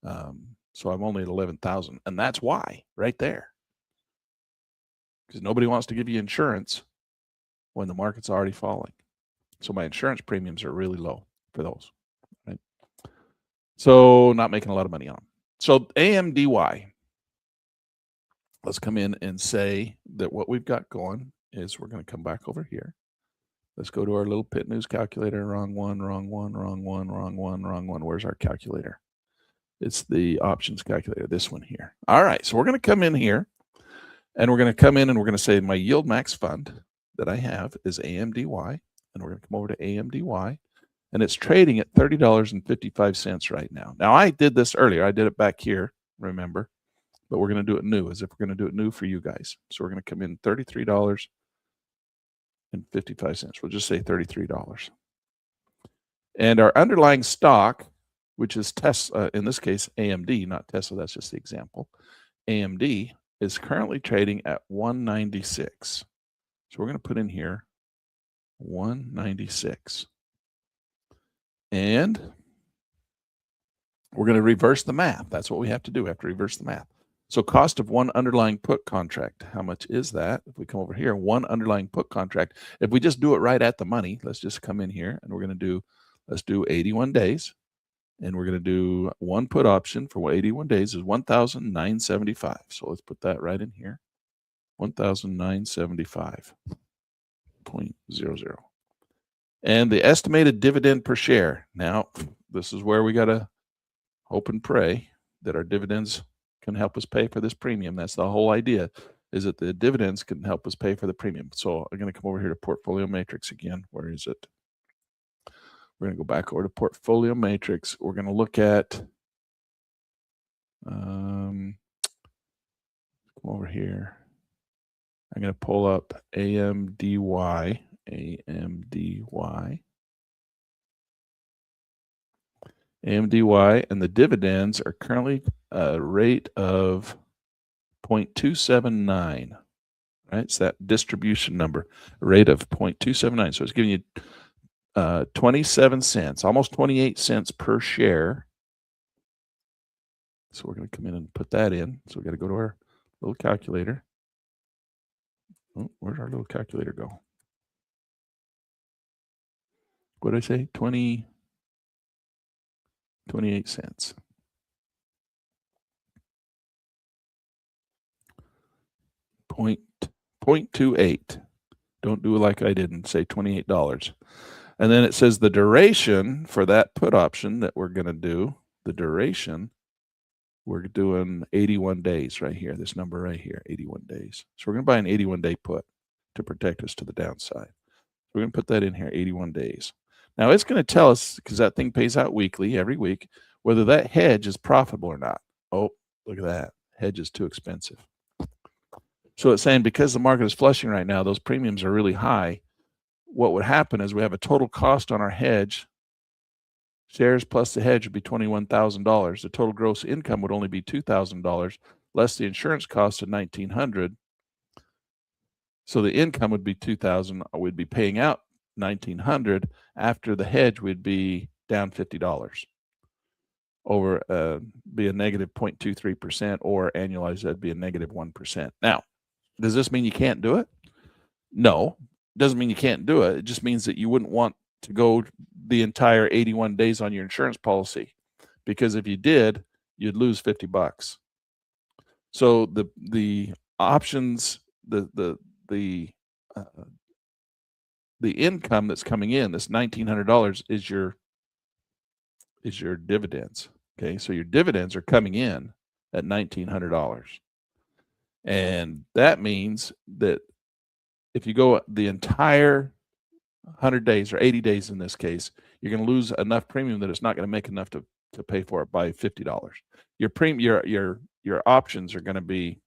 So I'm only at 11,000, and that's why right there. Because nobody wants to give you insurance when the market's already falling. So my insurance premiums are really low for those, right? So not making a lot of money on them. So AMDY, let's come in and say that what we've got going is we're going to come back over here. Let's go to our little Pit News calculator. Wrong one, wrong one, wrong one, wrong one, wrong one. Where's our calculator? It's the options calculator, this one here. All right, so we're going to come in here and we're going to come in and we're going to say my yield max fund that I have is AMDY, and we're going to come over to AMDY, and it's trading at $30.55 right now. Now I did this earlier. I did it back here, remember, but we're going to do it new as if we're going to do it new for you guys. So we're going to come in $33.55. We'll just say $33. And our underlying stock, which is Tesla, in this case, AMD, not Tesla, that's just the example. AMD is currently trading at 196. So we're going to put in here 196. And we're going to reverse the math. That's what we have to do. We have to reverse the math. So cost of one underlying put contract, how much is that? If we come over here, one underlying put contract, if we just do it right at the money, let's just come in here and we're going to do, let's do 81 days. And we're going to do one put option for 81 days is 1,975. So let's put that right in here. 1,975.00. And the estimated dividend per share. Now, this is where we got to hope and pray that our dividends can help us pay for this premium. That's the whole idea, is that the dividends can help us pay for the premium. So I'm going to come over here to Portfolio Matrix again. Where is it? We're going to go back over to portfolio matrix. We're going to look at come over here. I'm going to pull up AMDY, and the dividends are currently a rate of 0.279, right? It's that distribution number, rate of 0.279. So it's giving you 27 cents, almost 28 cents per share. So we're going to come in and put that in. So we got to go to our little calculator. Oh, where'd our little calculator go? What did I say? 28 cents. Point 0.28. Don't do it like I did and say $28. And then it says the duration for that put option that we're going to do, the duration, we're doing 81 days right here, this number right here, 81 days. So we're going to buy an 81-day put to protect us to the downside. We're going to put that in here, 81 days. Now it's going to tell us, because that thing pays out weekly, every week, whether that hedge is profitable or not. Oh, look at that. Hedge is too expensive. So it's saying because the market is flushing right now, those premiums are really high. What would happen is we have a total cost on our hedge. Shares plus the hedge would be $21,000. The total gross income would only be $2,000, less the insurance cost of $1,900. So the income would be $2,000. We'd be paying out $1,900. After the hedge, we'd be down $50 over be a negative 0.23%, or annualized that'd be a negative 1%. Now, does this mean you can't do it? No, doesn't mean you can't do it. It just means that you wouldn't want to go the entire 81 days on your insurance policy, because if you did, you'd lose $50. So the options, the income that's coming in, this $1,900 is your dividends. Okay, so your dividends are coming in at $1,900, and that means that if you go the entire 100 days or 80 days in this case, you're going to lose enough premium that it's not going to make enough to pay for it by $50. Your options are going to be,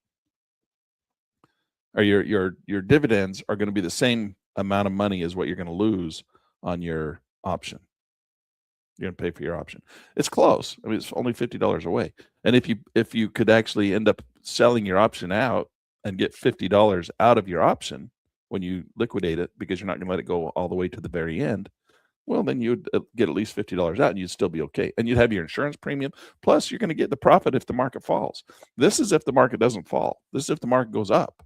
or your dividends are going to be the same amount of money as what you're going to lose on your option. You're going to pay for your option. It's close. I mean, it's only $50 away. And if you could actually end up selling your option out and get $50 out of your option when you liquidate it, because you're not going to let it go all the way to the very end, well, then you'd get at least $50 out and you'd still be okay. And you'd have your insurance premium. Plus, you're going to get the profit if the market falls. This is if the market doesn't fall. This is if the market goes up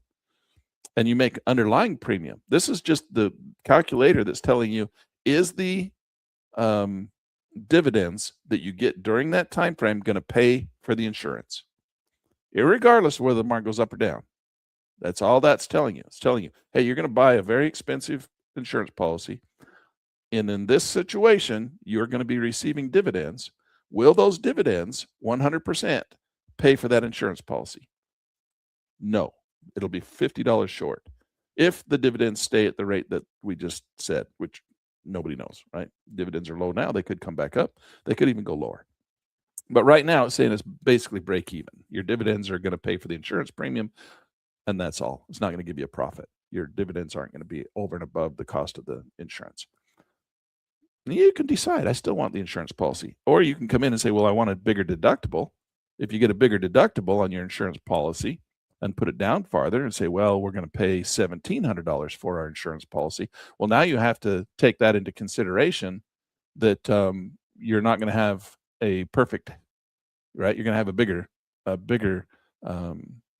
and you make underlying premium. This is just the calculator that's telling you, is the dividends that you get during that time frame going to pay for the insurance, irregardless of whether the market goes up or down. That's all that's telling you. It's telling you, hey, you're going to buy a very expensive insurance policy, and in this situation, you're going to be receiving dividends. Will those dividends 100% pay for that insurance policy? No, it'll be $50 short if the dividends stay at the rate that we just said, which nobody knows, right? Dividends are low now. They could come back up. They could even go lower. But right now, it's saying it's basically break even. Your dividends are going to pay for the insurance premium, and that's all. It's not going to give you a profit. Your dividends aren't going to be over and above the cost of the insurance. You can decide, I still want the insurance policy. Or you can come in and say, well, I want a bigger deductible. If you get a bigger deductible on your insurance policy and put it down farther and say, well, we're going to pay $1,700 for our insurance policy. Well, now you have to take that into consideration, that you're not going to have a perfect, right? You're going to have a bigger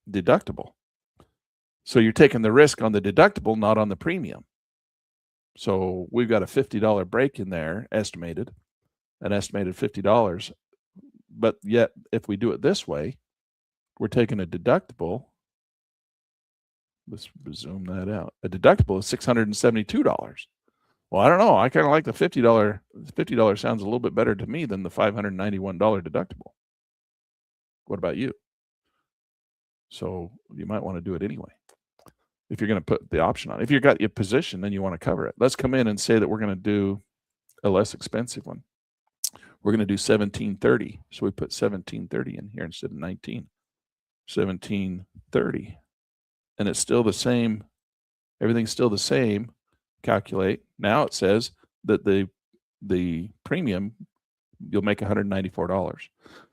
deductible. So you're taking the risk on the deductible, not on the premium. So we've got a $50 break in there, an estimated $50. But yet, if we do it this way, we're taking a deductible. Let's zoom that out. A deductible is $672. Well, I don't know. I kind of like the $50. $50 sounds a little bit better to me than the $591 deductible. What about you? So you might want to do it anyway. If you're going to put the option on, if you've got your position, then you want to cover it. Let's come in and say that we're going to do a less expensive one. We're going to do 1730. So we put 1730 in here instead of 19. 1730. And it's still the same. Everything's still the same. Calculate. Now it says that the premium, you'll make $194.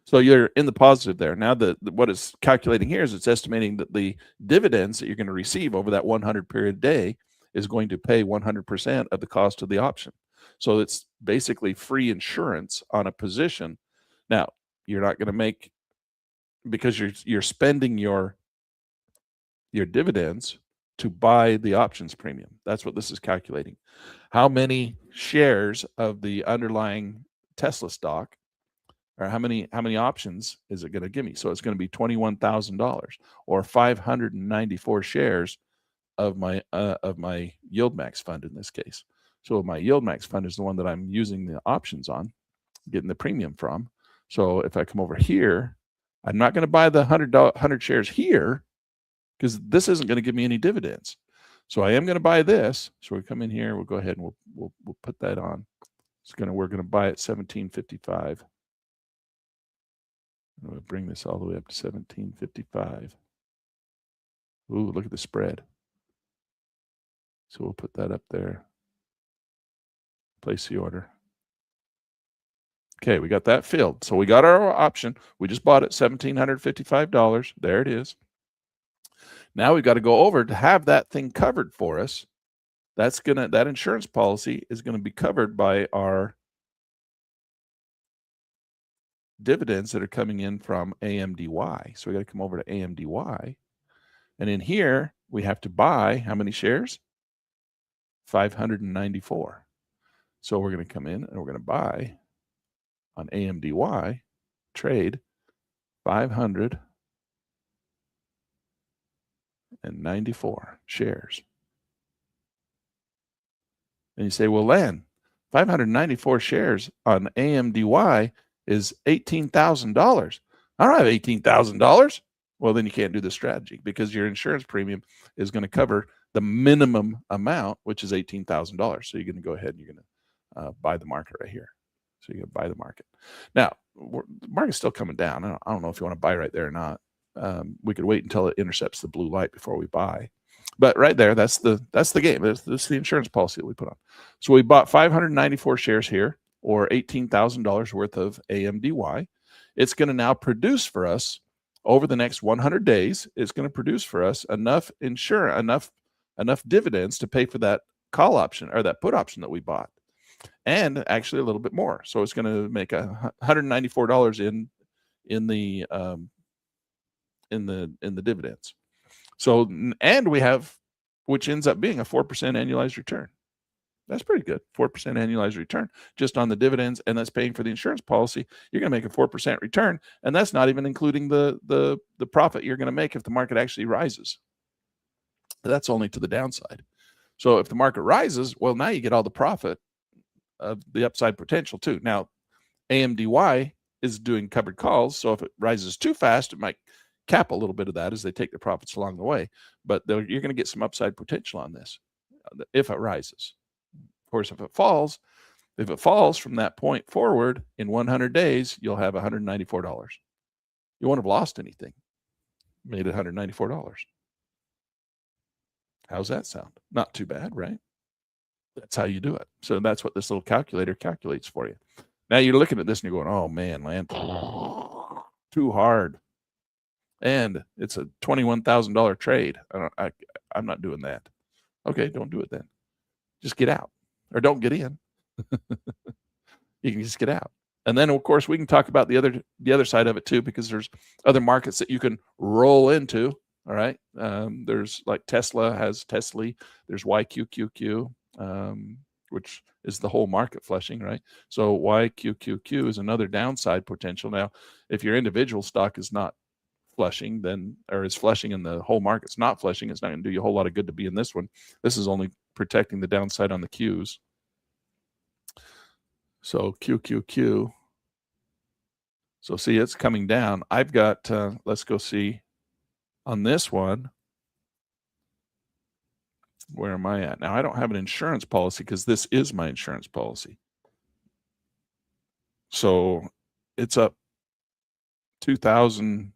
So you're in the positive there. Now what it's calculating here is it's estimating that the dividends that you're going to receive over that 100 period day is going to pay 100% of the cost of the option. So it's basically free insurance on a position. Now, you're not going to make, because you're spending your dividends to buy the options premium. That's what this is calculating. How many shares of the underlying Tesla stock, or how many options is it going to give me? So it's going to be $21,000 or 594 shares of my yield max fund in this case. So my yield max fund is the one that I'm using the options on, getting the premium from. So if I come over here, I'm not going to buy the 100 shares here because this isn't going to give me any dividends. So I am going to buy this. So we come in here, we'll go ahead and we'll put that on. We're going to buy it $17.55. I'm going to bring this all the way up to $17.55. Ooh, look at the spread. So we'll put that up there. Place the order. Okay, we got that filled. So we got our option. We just bought it $1,755. There it is. Now we've got to go over to have that thing covered for us. That insurance policy is going to be covered by our dividends that are coming in from AMDY. So we got to come over to AMDY. And in here, we have to buy how many shares? 594. So we're going to come in and we're going to buy on AMDY, trade 594 shares. And you say, well, Len, 594 shares on AMDY is $18,000. I don't have $18,000. Well, then you can't do the strategy because your insurance premium is going to cover the minimum amount, which is $18,000. So you're going to go ahead and you're going to buy the market right here. So you're going to buy the market. Now, the market's still coming down. I don't know if you want to buy right there or not. We could wait until it intercepts the blue light before we buy. But right there, that's the game. This is the insurance policy that we put on. So we bought 594 shares here, or $18,000 worth of AMDY. It's going to now produce for us over the next 100 days. It's going to produce for us enough dividends to pay for that call option or that put option that we bought, and actually a little bit more. So it's going to make $194 in the dividends. So, and we have, which ends up being a 4% annualized return. That's pretty good. 4% annualized return just on the dividends, and that's paying for the insurance policy. You're going to make a 4% return, and that's not even including the profit you're going to make if the market actually rises. That's only to the downside. So if the market rises, well, now you get all the profit of the upside potential too. Now, AMDY is doing covered calls, so if it rises too fast, it might cap a little bit of that as they take the profits along the way. But you're going to get some upside potential on this if it rises. Of course, if it falls from that point forward in 100 days, you'll have $194. You won't have lost anything. Made $194. How's that sound? Not too bad, right? That's how you do it. So that's what this little calculator calculates for you. Now you're looking at this and you're going, oh man, Lan, too hard. And it's a $21,000 trade. I'm not doing that. Okay, don't do it then. Just get out, or don't get in. You can just get out. And then, of course, we can talk about the other side of it too, because there's other markets that you can roll into. All right. There's like Tesla has Tesla. There's YQQQ, which is the whole market flushing, right? So YQQQ is another downside potential. Now, if your individual stock is not flushing, or is flushing and the whole market's not flushing, it's not going to do you a whole lot of good to be in this one. This is only protecting the downside on the Qs. So QQQ. So see, it's coming down. I've got, let's go see on this one. Where am I at? Now, I don't have an insurance policy because this is my insurance policy. So it's up 2,000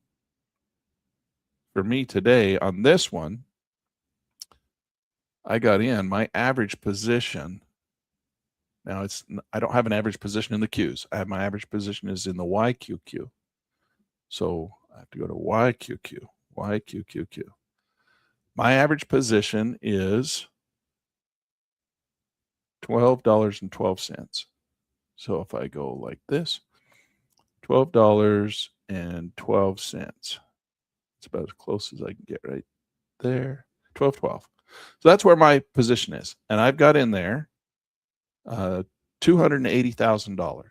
for me today on this one. I got in my average position. Now I don't have an average position in the Qs. I have my average position is in the YQQ. So I have to go to YQQ. My average position is $12.12. So if I go like this, $12.12. It's about as close as I can get right there. 12.12. So that's where my position is. And I've got in there $280,000.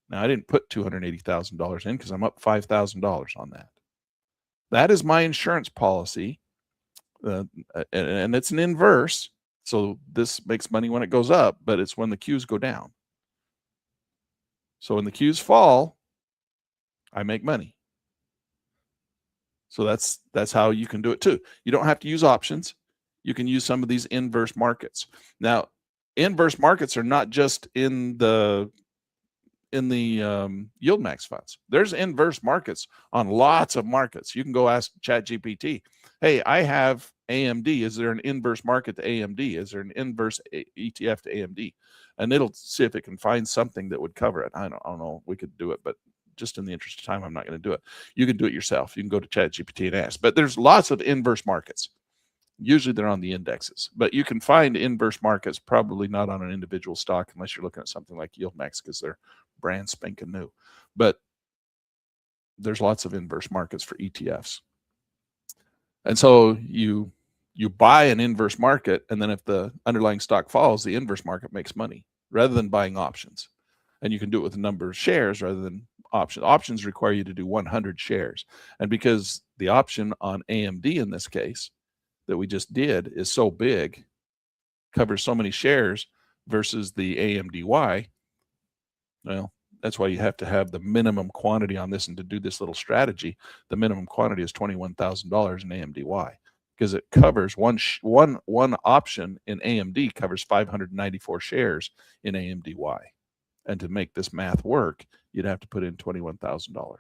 Now I didn't put $280,000 in because I'm up $5,000 on that. That is my insurance policy. And it's an inverse. So this makes money when it goes up, but it's when the Qs go down. So when the Qs fall, I make money. So that's how you can do it too. You don't have to use options. You can use some of these inverse markets. Now, inverse markets are not just in the yield max funds. There's inverse markets on lots of markets. You can go ask ChatGPT, hey, I have AMD. Is there an inverse market to AMD? Is there an inverse ETF to AMD? And it'll see if it can find something that would cover it. I don't know. We could do it, but just in the interest of time, I'm not going to do it. You can do it yourself. You can go to ChatGPT and ask. But there's lots of inverse markets. Usually they're on the indexes, but you can find inverse markets probably not on an individual stock unless you're looking at something like YieldMax because they're brand spanking new. But there's lots of inverse markets for ETFs. And so you buy an inverse market, and then if the underlying stock falls, the inverse market makes money rather than buying options. And you can do it with a number of shares rather than options. Options require you to do 100 shares. And because the option on AMD in this case that we just did is so big, covers so many shares versus the AMDY, well, that's why you have to have the minimum quantity on this. And to do this little strategy, the minimum quantity is $21,000 in AMDY because it covers one option in AMD covers 594 shares in AMDY. And to make this math work, you'd have to put in $21,000.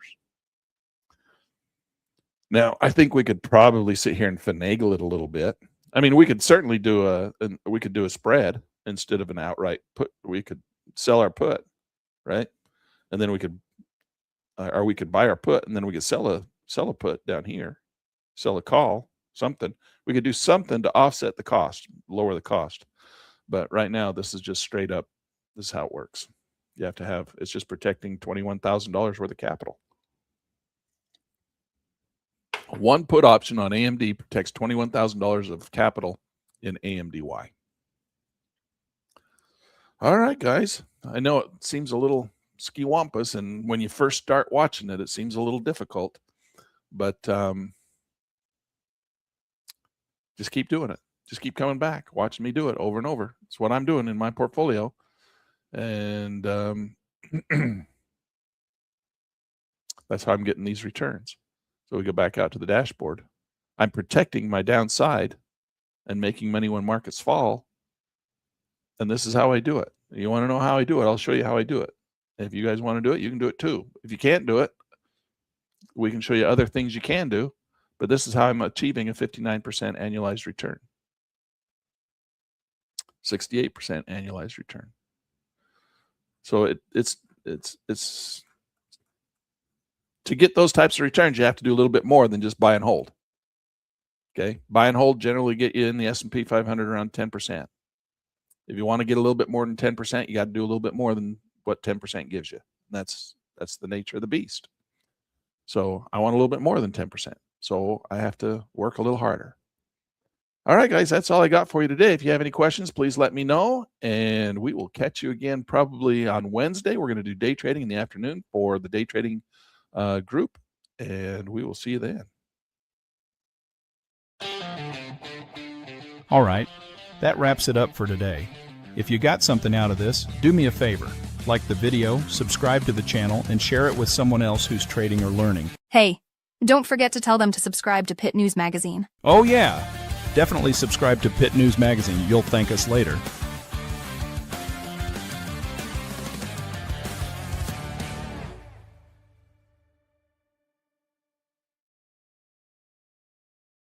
Now, I think we could probably sit here and finagle it a little bit. I mean, we could certainly do a spread instead of an outright put. We could sell our put, right? And then we could buy our put, and then we could sell a put down here, sell a call, something. We could do something to offset the cost, lower the cost. But right now, this is just straight up. This is how it works. You have to have. It's just protecting $21,000 worth of capital. One put option on AMD protects $21,000 of capital in AMDY. All right, guys. I know it seems a little ski-wampus, and when you first start watching it, it seems a little difficult. But just keep doing it. Just keep coming back, watching me do it over and over. It's what I'm doing in my portfolio. And that's how I'm getting these returns. So we go back out to the dashboard. I'm protecting my downside and making money when markets fall. And this is how I do it. You want to know how I do it? I'll show you how I do it. And if you guys want to do it, you can do it too. If you can't do it, we can show you other things you can do. But this is how I'm achieving a 59% annualized return. 68% annualized return. So it's to get those types of returns, you have to do a little bit more than just buy and hold. Okay, buy and hold generally get you in the S&P 500 around 10%. If you want to get a little bit more than 10%, you got to do a little bit more than what 10% gives you. That's the nature of the beast. So I want a little bit more than 10%. So I have to work a little harder. All right, guys, that's all I got for you today. If you have any questions, please let me know, and we will catch you again probably on Wednesday. We're going to do day trading in the afternoon for the day trading group, and we will see you then. All right, that wraps it up for today. If you got something out of this, do me a favor. Like the video, subscribe to the channel, and share it with someone else who's trading or learning. Hey, don't forget to tell them to subscribe to Pitt News Magazine. Oh yeah, definitely subscribe to Pitt News Magazine. You'll thank us later.